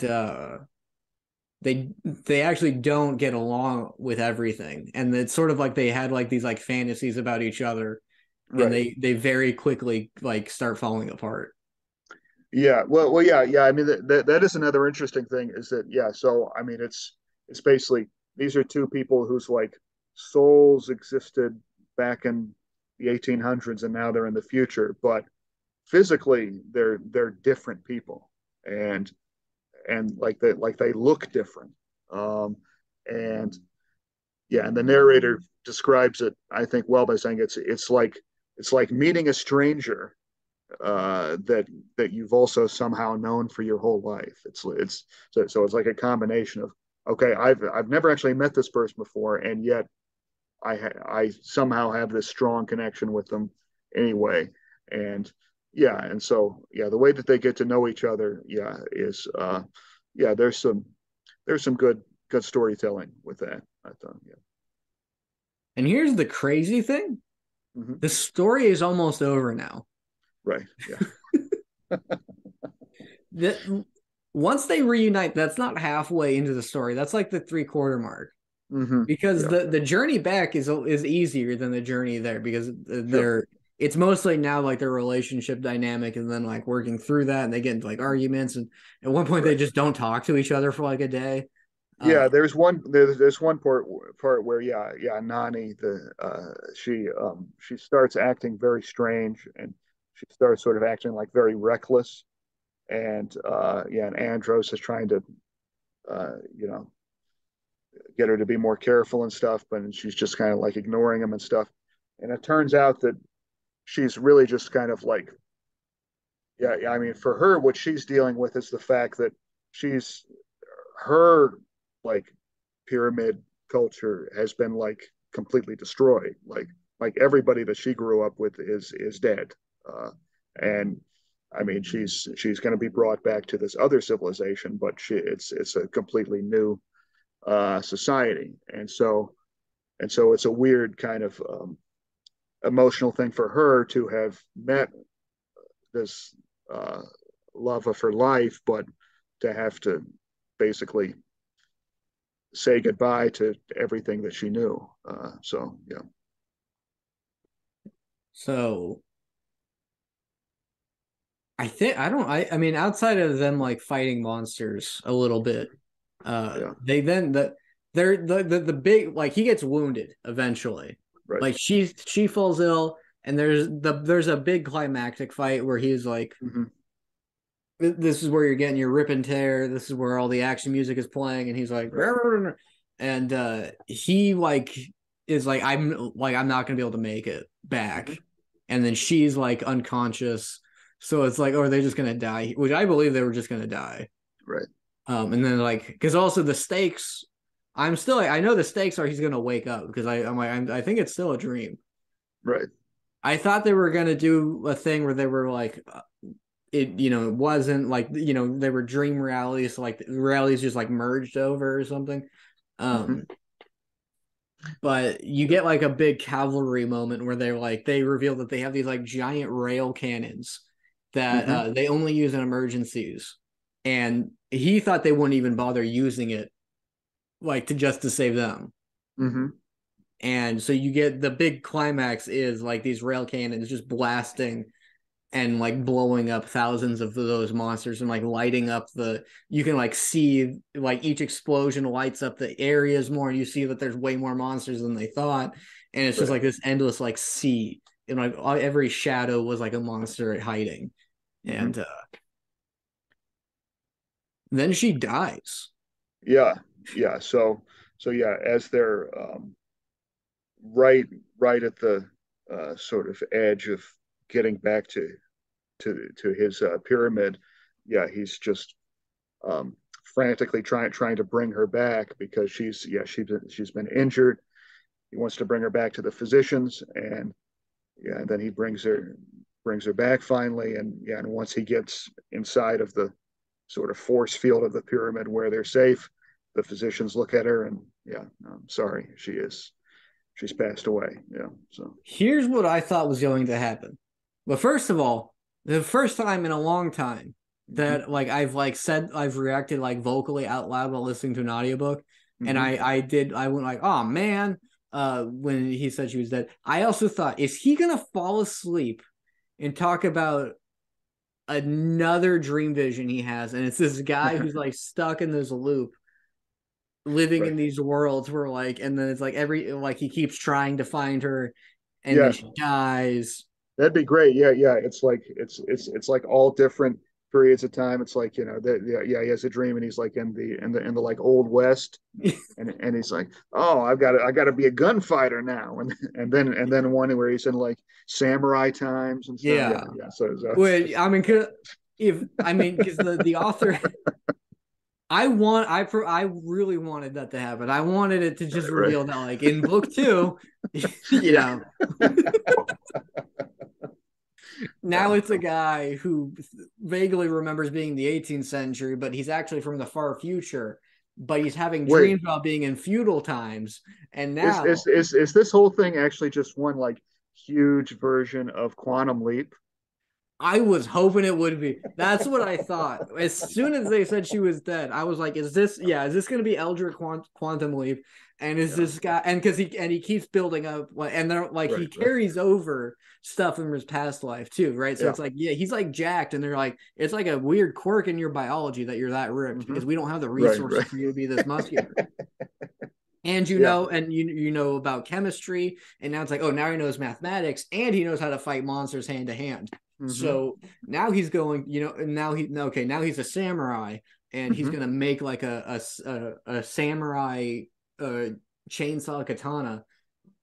they actually don't get along with everything, and it's sort of like they had like these like fantasies about each other, and Right. they very quickly like start falling apart. Yeah. Yeah, yeah. I mean, that is another interesting thing is that, yeah. So, I mean, it's basically these are two people whose like souls existed back in the 1800s, and now they're in the future, but physically they're different people, and they look different. Um, and yeah, and the narrator describes it, I think, well by saying it's like meeting a stranger that you've also somehow known for your whole life. So it's like a combination of, okay, I've never actually met this person before, and yet I somehow have this strong connection with them anyway. And yeah, and so yeah, the way that they get to know each other, yeah, is yeah, there's some good storytelling with that, I thought. Yeah. And here's the crazy thing: Hmm. the story is almost over now. Right. Yeah. That once they reunite, that's not halfway into the story. That's like the three-quarter mark. Hmm. Because Yeah. the journey back is easier than the journey there because Sure. they're it's mostly now like their relationship dynamic and then like working through that and they get into like arguments and at one point they Right. just don't talk to each other for like a day. Yeah, Uh, there's one part where, yeah, Nani, the she starts acting very strange, and she starts sort of acting like very reckless, and yeah, and Andros is trying to you know, get her to be more careful and stuff, but she's just kind of like ignoring him and stuff. And it turns out that she's really just kind of like, yeah, yeah, I mean, for her, what she's dealing with is the fact that she's her like pyramid culture has been like completely destroyed. Like everybody that she grew up with is dead, and I mean, she's going to be brought back to this other civilization, but it's a completely new society, and so it's a weird kind of emotional thing for her to have met this uh, love of her life, but to have to basically say goodbye to everything that she knew. So yeah, so I mean outside of them like fighting monsters a little bit, yeah, they then they're the big like he gets wounded eventually. right. Like she falls ill and there's a big climactic fight where he's like Mm-hmm. this is where you're getting your rip and tear. This is where all the action music is playing, and he's like, Right. and he like is like, I'm not gonna be able to make it back, Mm-hmm. and then she's like unconscious, so it's like, oh, are they just gonna die? Which I believe they were just gonna die. Right. And then like, because also the stakes, I'm still like, I know the stakes are he's gonna wake up because I think it's still a dream. Right. I thought they were gonna do a thing where they were like, it wasn't like they were dream realities, so like the realities just like merged over or something. Mm-hmm. um but you get like a big cavalry moment where they reveal that they have these like giant rail cannons that Mm-hmm. they only use in emergencies, and he thought they wouldn't even bother using it like to save them. Mm-hmm. And so you get the big climax is like these rail cannons just blasting and like blowing up thousands of those monsters and like lighting up you can like see like each explosion lights up the areas more and you see that there's way more monsters than they thought, and it's just Right. like this endless like sea, and like every shadow was like a monster hiding. Mm-hmm. And then she dies. Yeah. Yeah. So yeah, as they're right right at the sort of edge of getting back to his pyramid, yeah, he's just um, frantically trying to bring her back because she's been injured, he wants to bring her back to the physicians, and yeah, and then he brings her back finally, and yeah, and once he gets inside of the sort of force field of the pyramid where they're safe, the physicians look at her and yeah, I'm sorry, she's passed away. Yeah, so Here's what I thought was going to happen. But first of all, the first time in a long time mm-hmm, that like I've like said I've reacted like vocally out loud while listening to an audiobook. And mm-hmm, I went like, oh man, when he said she was dead. I also thought, is he gonna fall asleep and talk about another dream vision he has? And it's this guy who's like stuck in this loop living right, in these worlds where like, and then it's like every like he keeps trying to find her and then yeah, she dies. that'd be great. Yeah, yeah, it's like it's like all different periods of time. It's like that yeah, yeah, he has a dream and he's like in the like old west, and he's like, oh, I got to be a gunfighter now, and then one where he's in like samurai times and stuff. Yeah, Yeah. yeah. So Well, I mean, if I mean, because the author, I really wanted that to happen. I wanted it to just right, reveal that, like in book two, you yeah, know, now it's a guy who vaguely remembers being the 18th century, but he's actually from the far future. But he's having wait, dreams about being in feudal times, and is now is is is this whole thing actually just one like huge version of Quantum Leap? I was hoping it would be. That's what I thought. As soon as they said she was dead, I was like, "Is this? Yeah, is this going to be Eldritch Quantum Leap?" And is Yeah, this guy? And because he keeps building up, and they're like he right, right, carries over stuff from his past life too, right? So yeah, it's like, yeah, he's like jacked, and they're like, it's like a weird quirk in your biology that you're that ripped mm-hmm, because we don't have the right, resources right, for you to be this muscular. And yeah, you know about chemistry, and now it's like, oh, now he knows mathematics, and he knows how to fight monsters hand to hand. mm-hmm, So now he's going, and now he's a samurai, and he's mm-hmm, gonna make like a samurai uh, chainsaw katana,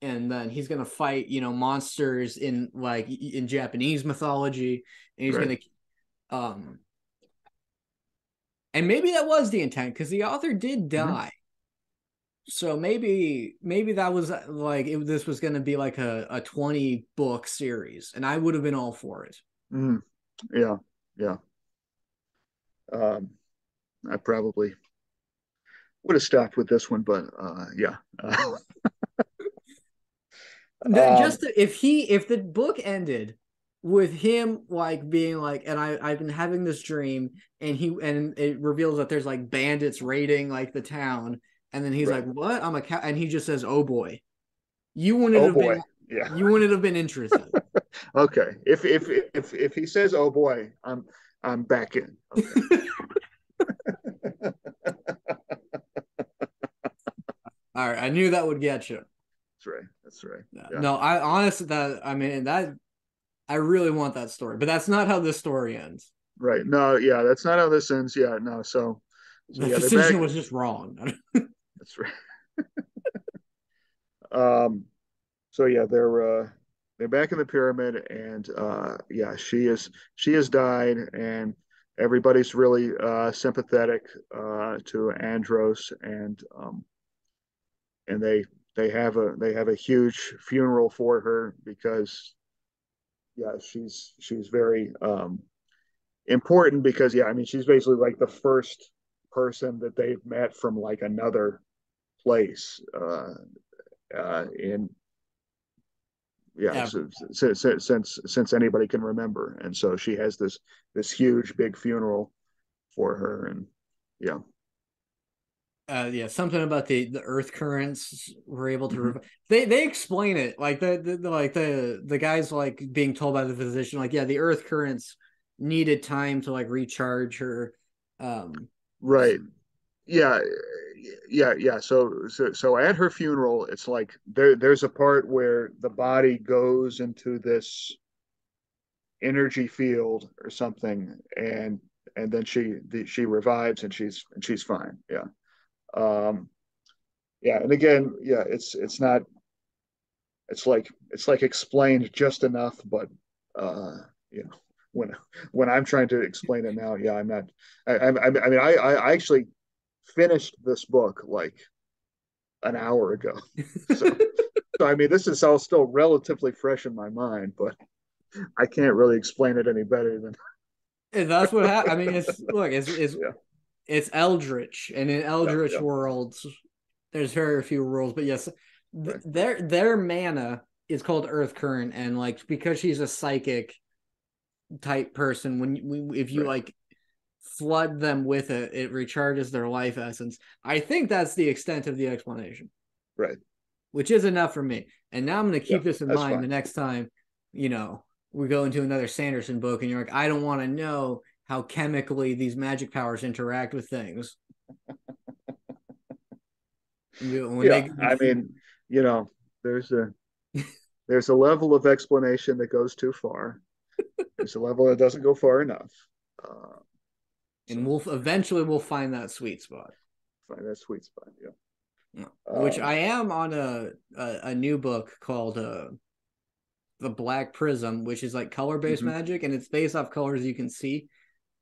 and then he's gonna fight monsters in like in Japanese mythology, and he's right. gonna um and maybe that was the intent because the author did Mm-hmm. die. So maybe that was like this was going to be like a 20 book series, and I would have been all for it. Mm-hmm. Yeah, yeah. Um, I probably would have stopped with this one, but yeah. Um, Just if the book ended with him like being like, and I've been having this dream, and it reveals that there's like bandits raiding like the town, and then he's right. like, "What? I'm a cow," and he just says, "Oh boy," you wouldn't Oh have boy. been Yeah. you wouldn't have been interested. Okay. If he says oh boy, I'm back in. Okay. All right, I knew that would get you. That's right. That's right. Yeah. No, I honestly that I mean that I really want that story, but that's not how this story ends. Right. No, yeah, that's not how this ends. Yeah, no. So The yeah, they're back. decision was just wrong. That's right. Um so yeah, they're back in the pyramid, and yeah, she has died, and everybody's really sympathetic to Andros, and they have a huge funeral for her because yeah, she's very important because yeah, I mean she's basically like the first person that they've met from like another place in yeah, Yeah, since anybody can remember, and so she has this huge big funeral for her, and yeah, yeah, something about the earth currents were able to mm-hmm. they explain it like the guys like being told by the physician like yeah the earth currents needed time to like recharge her um Right, yeah, yeah. So at her funeral, it's like there's a part where the body goes into this energy field or something, and then she revives, and she's fine. Yeah. Um, yeah, and again, yeah, it's not it's like explained just enough, but uh, you know, when I'm trying to explain it now, yeah, I'm not. I mean, I actually finished this book like an hour ago, so So I mean, this is all still relatively fresh in my mind, but I can't really explain it any better than And that's what happened. I mean, it's yeah, it's eldritch, and in yeah, eldritch yeah, worlds, there's very few rules. But yes, right, their mana is called Earth Current, and like because she's a psychic type person, if you right, like flood them with it, it recharges their life essence. I think that's the extent of the explanation, right. which is enough for me. And now I'm going to Yeah, keep this in that's mind the fine. next time, you know, we go into another Sanderson book and you're like, I don't want to know how chemically these magic powers interact with things. When Yeah, they, I mean, you know, there's a there's a level of explanation that goes too far. There's a level that doesn't go far enough. Uh, and so we'll find that sweet spot. find that sweet spot. Yeah. Which Um, I am on a new book called the Black Prism, which is like color based mhm, magic, and it's based off colors you can see.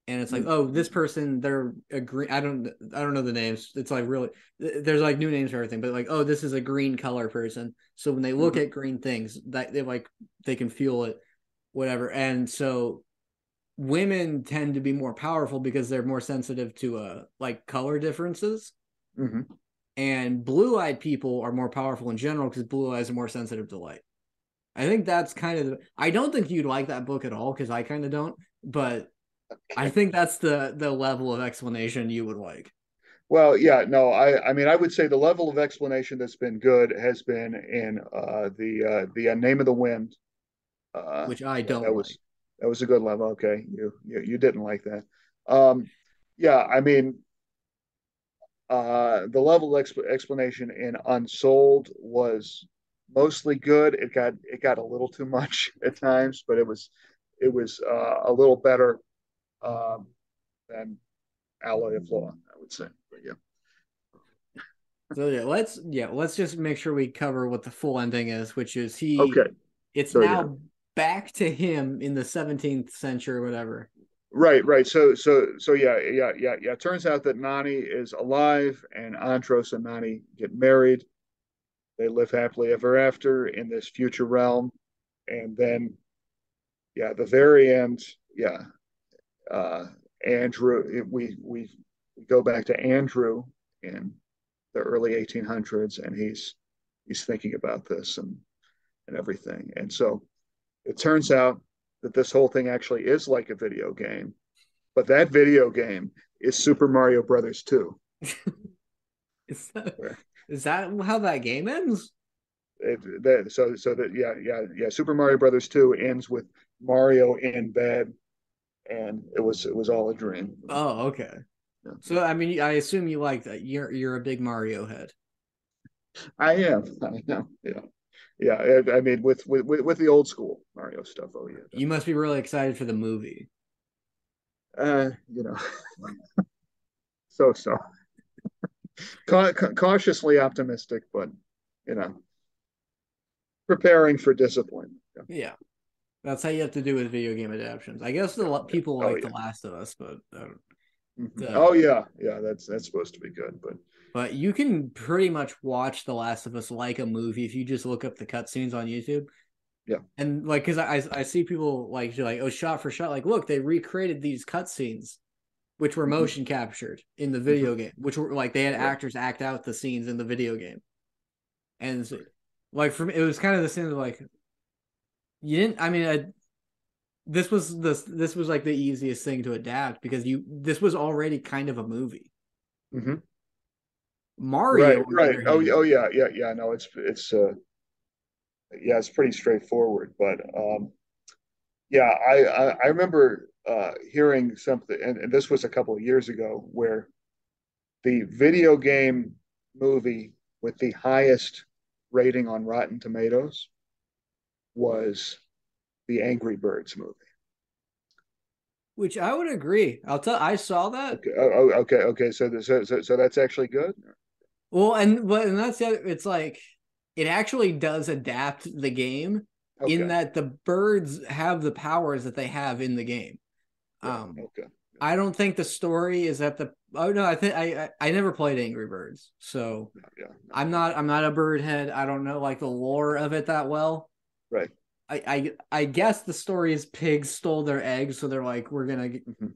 And it's like, mhm, oh, this mhm, person, they're a green. I don't know the names. It's like really, there's like new names for everything, but like, oh, this is a green color person. So when they look mhm, at green things, that they can feel it, whatever. And so women tend to be more powerful because they're more sensitive to like color differences. mhm. And blue-eyed people are more powerful in general because blue eyes are more sensitive to light. I think that's kind of I don't think you'd like that book at all because I kind of don't, but I Okay. think that's the level of explanation you would like, Well, yeah, no, I mean, I would say the level of explanation that's been good has been in the Name of the Wind. which I That, don't like. that was a good level. Okay, you didn't like that. Um, yeah, I mean, the level of explanation in Unsold was mostly good. It got a little too much at times, but it was a little better than Alloy of Law, I would say. But yeah. So let's just make sure we cover what the full ending is, which is Okay. it's So yeah. now back to him in the 17th century or whatever. Right, right. So yeah, yeah. It turns out that Nani is alive, and Andros and Nani get married. They live happily ever after in this future realm, and then yeah, the very end, yeah, uh, Andrew, we go back to Andrew in the early 1800s, and he's thinking about this and everything, and so it turns out that this whole thing actually is like a video game, but that video game is Super Mario Brothers 2, Is that, where is that how that game ends? so that yeah, Super Mario Brothers 2 ends with Mario in bed, and it was all a dream. Oh, okay. Yeah, So yeah. I mean, I assume you like that. You're a big Mario head. I am. I know. Yeah. Yeah. I mean, with the old school Mario stuff. Oh yeah, You must be really excited for the movie. you know, so so cautiously optimistic, but you know, preparing for disappointment. Yeah. Yeah, that's how you have to do with video game adaptations. I guess Yeah. Yeah. people Oh like The yeah. Last of Us, but Oh the yeah. Yeah. That's supposed to be good, but but you can pretty much watch The Last of Us like a movie if you just look up the cutscenes on YouTube. yeah. And like, because I see people like, oh, shot for shot, like, look, they recreated these cutscenes, which were Hmm. motion captured in the Hmm. video game, which were like they had Right. actors act out the scenes in the video game, and like for me, it was kind of the same. Like you didn't, I mean, this was like the easiest thing to adapt because this was already kind of a movie. Hmm. Right. Mario, on the Right. other Oh, hand, oh yeah. Yeah. Yeah. No, it's yeah, it's pretty straightforward, but yeah, I remember hearing something, and this was a couple of years ago, where the video game movie with the highest rating on Rotten Tomatoes was the Angry Birds movie. which I would agree. I saw that. Okay, okay. So that's actually good. Well, and that's the other, it's like it actually does adapt the game in Okay, that the birds have the powers that they have in the game. right. Um, Okay, I don't think the story is at the. Oh no, I think I never played Angry Birds, so Yeah, no, I'm not a bird head. I don't know like the lore of it that well. right. I guess the story is pigs stole their eggs, so they're like Hmm.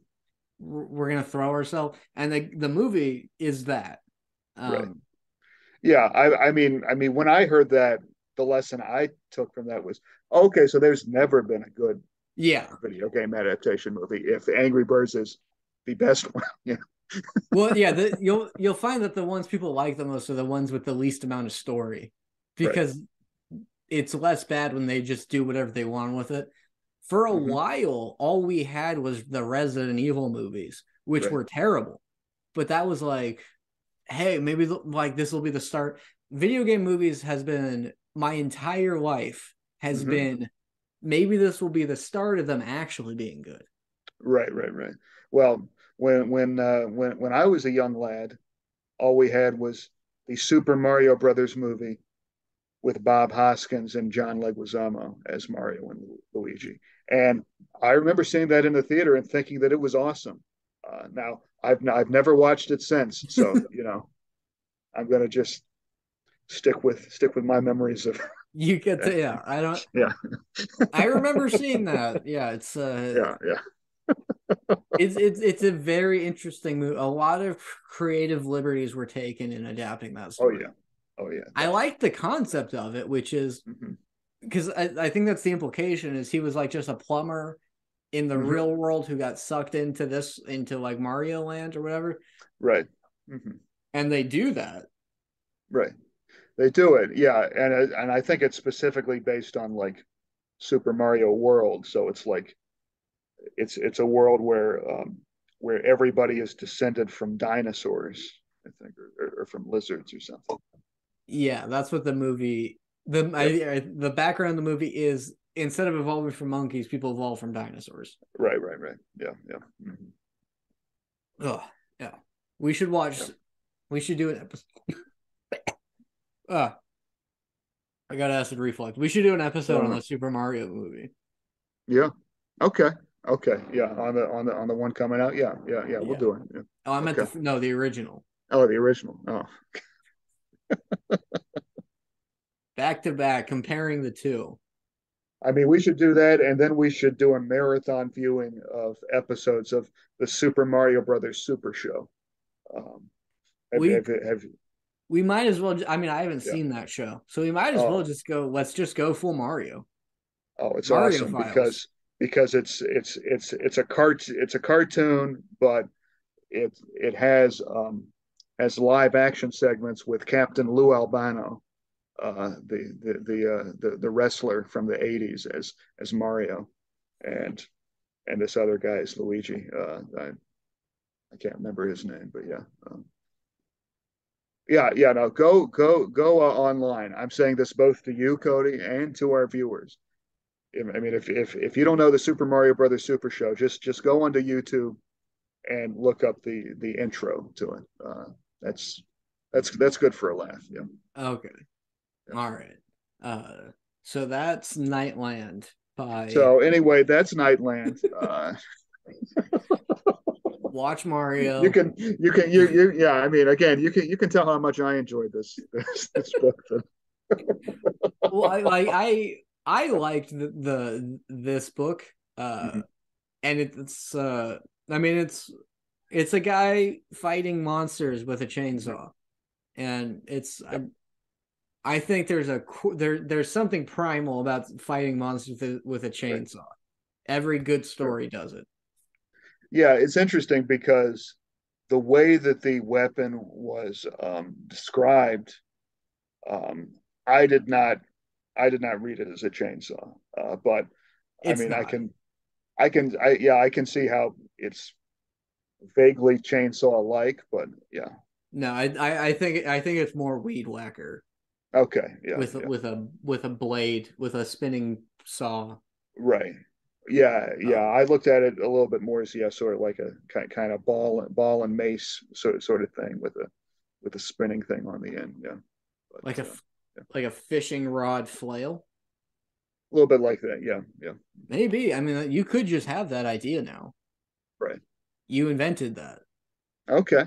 we're gonna throw ourselves, and the movie is that. Right. Um, Yeah, I mean, when I heard that, the lesson I took from that was, okay, so there's never been a good yeah. video game adaptation movie. If Angry Birds is the best one, yeah, Well, yeah, you'll find that the ones people like the most are the ones with the least amount of story, right. because it's less bad when they just do whatever they want with it. For a Hmm. while, all we had was the Resident Evil movies, which Right. were terrible. But that was like, hey, maybe like this will be the start. Video game movies has been my entire life has Hmm. been maybe this will be the start of them actually being good. Right. Right. Right. Well, when I was a young lad, all we had was the Super Mario Brothers movie with Bob Hoskins and John Leguizamo as Mario and Luigi. And I remember seeing that in the theater and thinking that it was awesome. Now I've never watched it since, so I'm gonna just stick with my memories of You get to, yeah, I don't, yeah, I remember seeing that. Yeah, yeah, yeah. it's a very interesting movie. A lot of creative liberties were taken in adapting that Oh story. yeah, oh yeah, I definitely. like the concept of it, which is Hmm. because I think that's the implication is he was like just a plumber in the Hmm. real world who got sucked into like Mario Land or whatever, Right. Hmm. and they do that. Right. They do it, yeah, and I think it's specifically based on like Super Mario World, so it's like it's a world where everybody is descended from dinosaurs, I think, or from lizards or something. Yeah, that's what the movie Yep. the background of the movie is instead of evolving from monkeys, people evolve from dinosaurs. Right. Right. Right. Yeah. Yeah. Hmm. Oh, yeah. We should watch Yeah. we should do an episode. Uh, I got acid reflux. We should do an episode on Uh, the Super Mario movie. yeah. Okay. Okay. Yeah. On the one coming out. Yeah. Yeah. Yeah. We'll Yeah. do it. Yeah. Oh, I meant Okay. the no, the original. Oh, the original. Oh, Back to back, comparing the two. I mean, we should do that, and then we should do a marathon viewing of episodes of the Super Mario Brothers Super Show. Um, have, We have, have, we might as well. I mean, I haven't yeah. seen that show, so we might as well Oh, just go. Let's just go full Mario. it's Mario awesome files. because it's a cartoon, but it has live action segments with Captain Lou Albano, the wrestler from the '80s as Mario, and this other guy is Luigi. I can't remember his name, but yeah. Yeah, yeah, no, go online. I'm saying this both to you, Cody, and to our viewers. I mean, if you don't know the Super Mario Brothers Super Show, just go onto YouTube and look up the intro to it. That's that's good for a laugh. Yeah. Okay. Yeah. All right. So that's Nightland by So anyway, that's Nightland. Watch You Mario. can yeah. I mean, again, you can tell how much I enjoyed this book. Well, I liked the this book. Mhm. And I mean it's a guy fighting monsters with a Mhm. chainsaw, and Yep. I think there's something primal about fighting monsters with a Right. chainsaw. Every good Sure. story does it. Yeah, it's interesting because the way that the weapon was described, um, I did not I did not read it as a chainsaw. But I It's mean, not. I can see how it's vaguely chainsaw like, but yeah. No, I think it's more weed whacker Okay. Yeah. Yeah. with a blade with a spinning saw. Right. Yeah. Yeah. Um, I looked at it a little bit more as yeah, sort of like a kind of ball and mace sort of thing with a spinning thing on the end. Yeah. like But yeah. like a fishing rod flail. A little bit like that. Yeah. Yeah. Maybe. I mean, you could just have that idea now. Right. You invented that. Okay.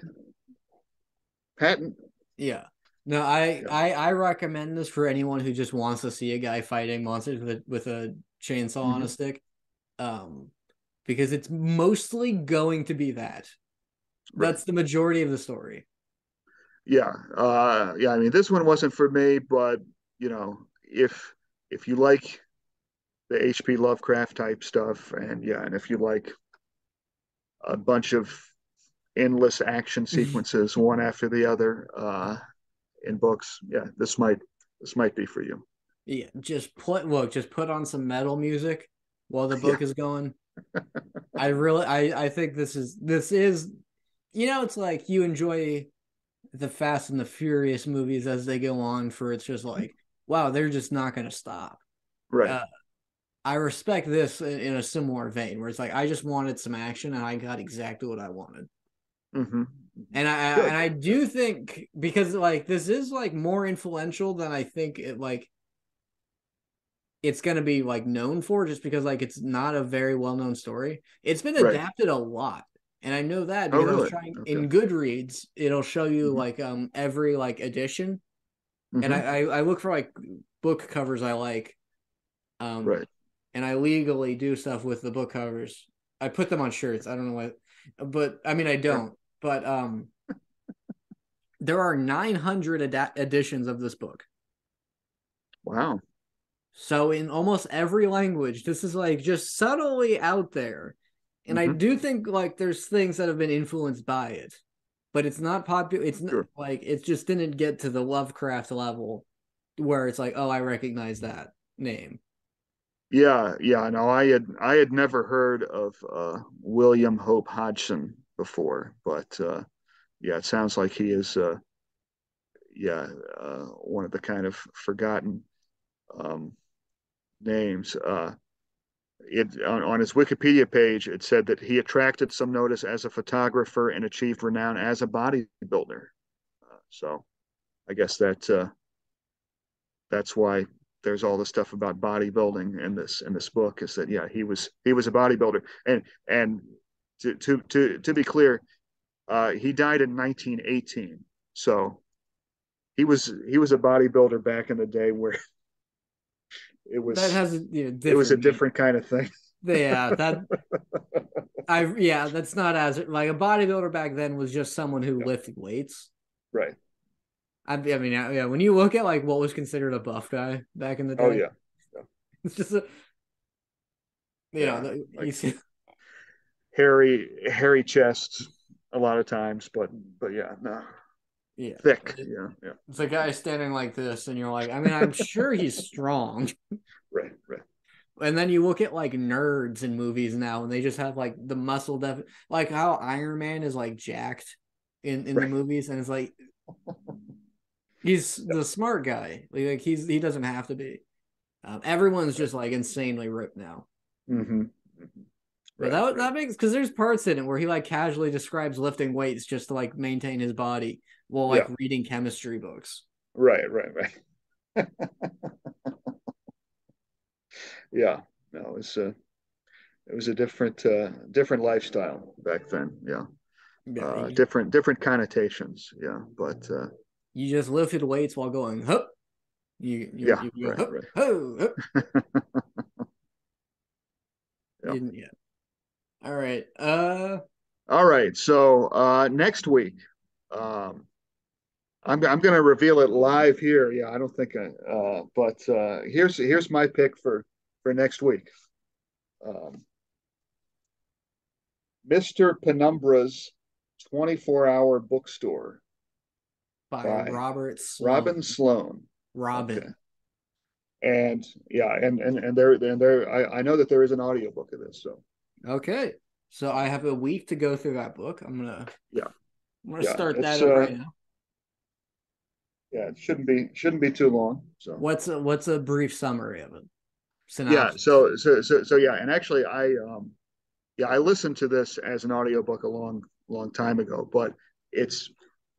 Patent. Yeah. No, I, Yeah. I I recommend this for anyone who just wants to see a guy fighting monsters with a chainsaw on a Hmm. stick. Um, because it's mostly going to be that. Right. That's the majority of the story. Yeah. Yeah. I mean, this one wasn't for me, but if you like the H.P. Lovecraft type stuff, and yeah, and if you like a bunch of endless action sequences, one after the other, in books, yeah, this might be for you. Yeah, just put on some metal music while the Yeah. book is going. I think this is it's like you enjoy the Fast and the Furious movies as they go on for it's just like, wow, they're just not gonna stop. Right. Uh, I respect this in a similar vein where it's like I just wanted some action and I got exactly what I wanted. Hmm. And I do think because like this is like more influential than I think it's gonna be like known for just because like it's not a very well known story. It's been Right. adapted a lot. And I know that Oh, because I was really? trying Okay. in Goodreads, it'll show you Hmm. like every like edition. And I, Hmm. I, I look for like book covers I like. Um Right. and I legally do stuff with the book covers. I put them on shirts. I don't know what but I mean I Sure. don't. But there are 900 editions of this book. Wow. So in almost every language, this is like just subtly out there. And I Hmm. do think like there's things that have been influenced by it, but it's not popular. It's not Sure. like it just didn't get to the Lovecraft level where it's like, oh, I recognize that name. Yeah. Yeah. No, I had never heard of William Hope Hodgson before, but yeah, it sounds like he is yeah, one of the kind of forgotten um, names. On his Wikipedia page, it said that he attracted some notice as a photographer and achieved renown as a bodybuilder. So I guess that's why there's all this stuff about bodybuilding in this book is that yeah he was a bodybuilder and to be clear, he died in 1918. So he was a bodybuilder back in the day where it That was has a it was a different meaning. different kind of thing. Yeah, that's not as like a bodybuilder back then was just someone who Yeah. lifted weights. Right. I mean, yeah, when you look at like what was considered a buff guy back in the Oh day, yeah. Yeah. it's just a Yeah. you Like see hairy chest a lot of times, but yeah, no, yeah. thick. Yeah. Yeah. It's a guy standing like this, and you're like, I mean, I'm sure he's strong. Right. Right. And then you look at like nerds in movies now, and they just have like the like how Iron Man is like jacked in the Right. movies, and it's like he's the smart guy. He doesn't have to be. Everyone's Right. just like insanely ripped now. Mm-hmm. Mm-hmm. But Right. that Right. that makes because there's parts in it where he like casually describes lifting weights just to like maintain his body while like Yeah. reading chemistry books. Right. Right. Right. Yeah. No, it was a different lifestyle back then. Yeah. Yeah, Different connotations. Yeah. But you just lifted weights while going hup. yeah. You go Right. hup Right. ho hup. Yeah. You didn't yet. All right. All right. So next week, um, I'm going to reveal it live here. Yeah, I don't think but here's my pick for next week. Um, Mr. Penumbra's 24-hour bookstore by by Robert Robin Sloan. Sloan. Okay. Robin. And yeah, and there I know that there is an audiobook of this, so Okay. So I have a week to go through that book. yeah. I'm gonna Yeah, start that it's up right now. yeah, it shouldn't be too long. So What's a brief summary of it? yeah, Synopsis. so yeah, and actually I listened to this as an audiobook a long time ago, but it's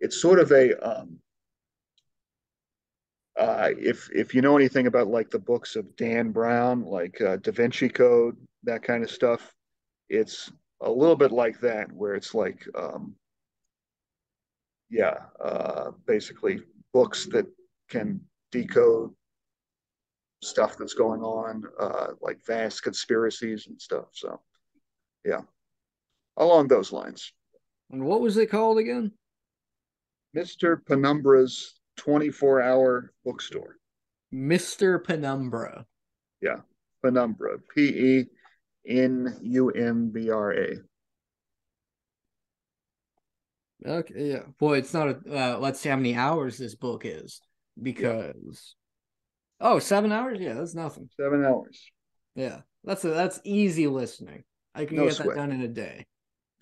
it's sort of a if you know anything about like the books of Dan Brown, like Da Vinci Code, that kind of stuff, it's a little bit like that, where it's like, basically books that can decode stuff that's going on, like vast conspiracies and stuff. So, yeah, along those lines. And what was it called again? Mr. Penumbra's 24-hour bookstore. Mr. Penumbra. Yeah, Penumbra. Penumbra. Okay, yeah. Well, it's not a. Let's see how many hours this book is, Yeah, because 7 hours. Yeah, that's nothing. 7 hours. Yeah, that's easy listening. I can No get that sweat. done in a day.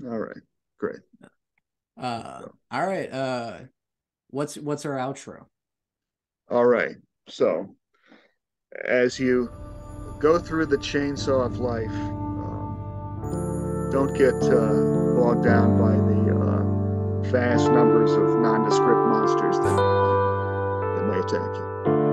All right, great. So, All right. What's our outro? all right. So, as you go through the chainsaw of life, don't get bogged down by the vast numbers of nondescript monsters that may attack you.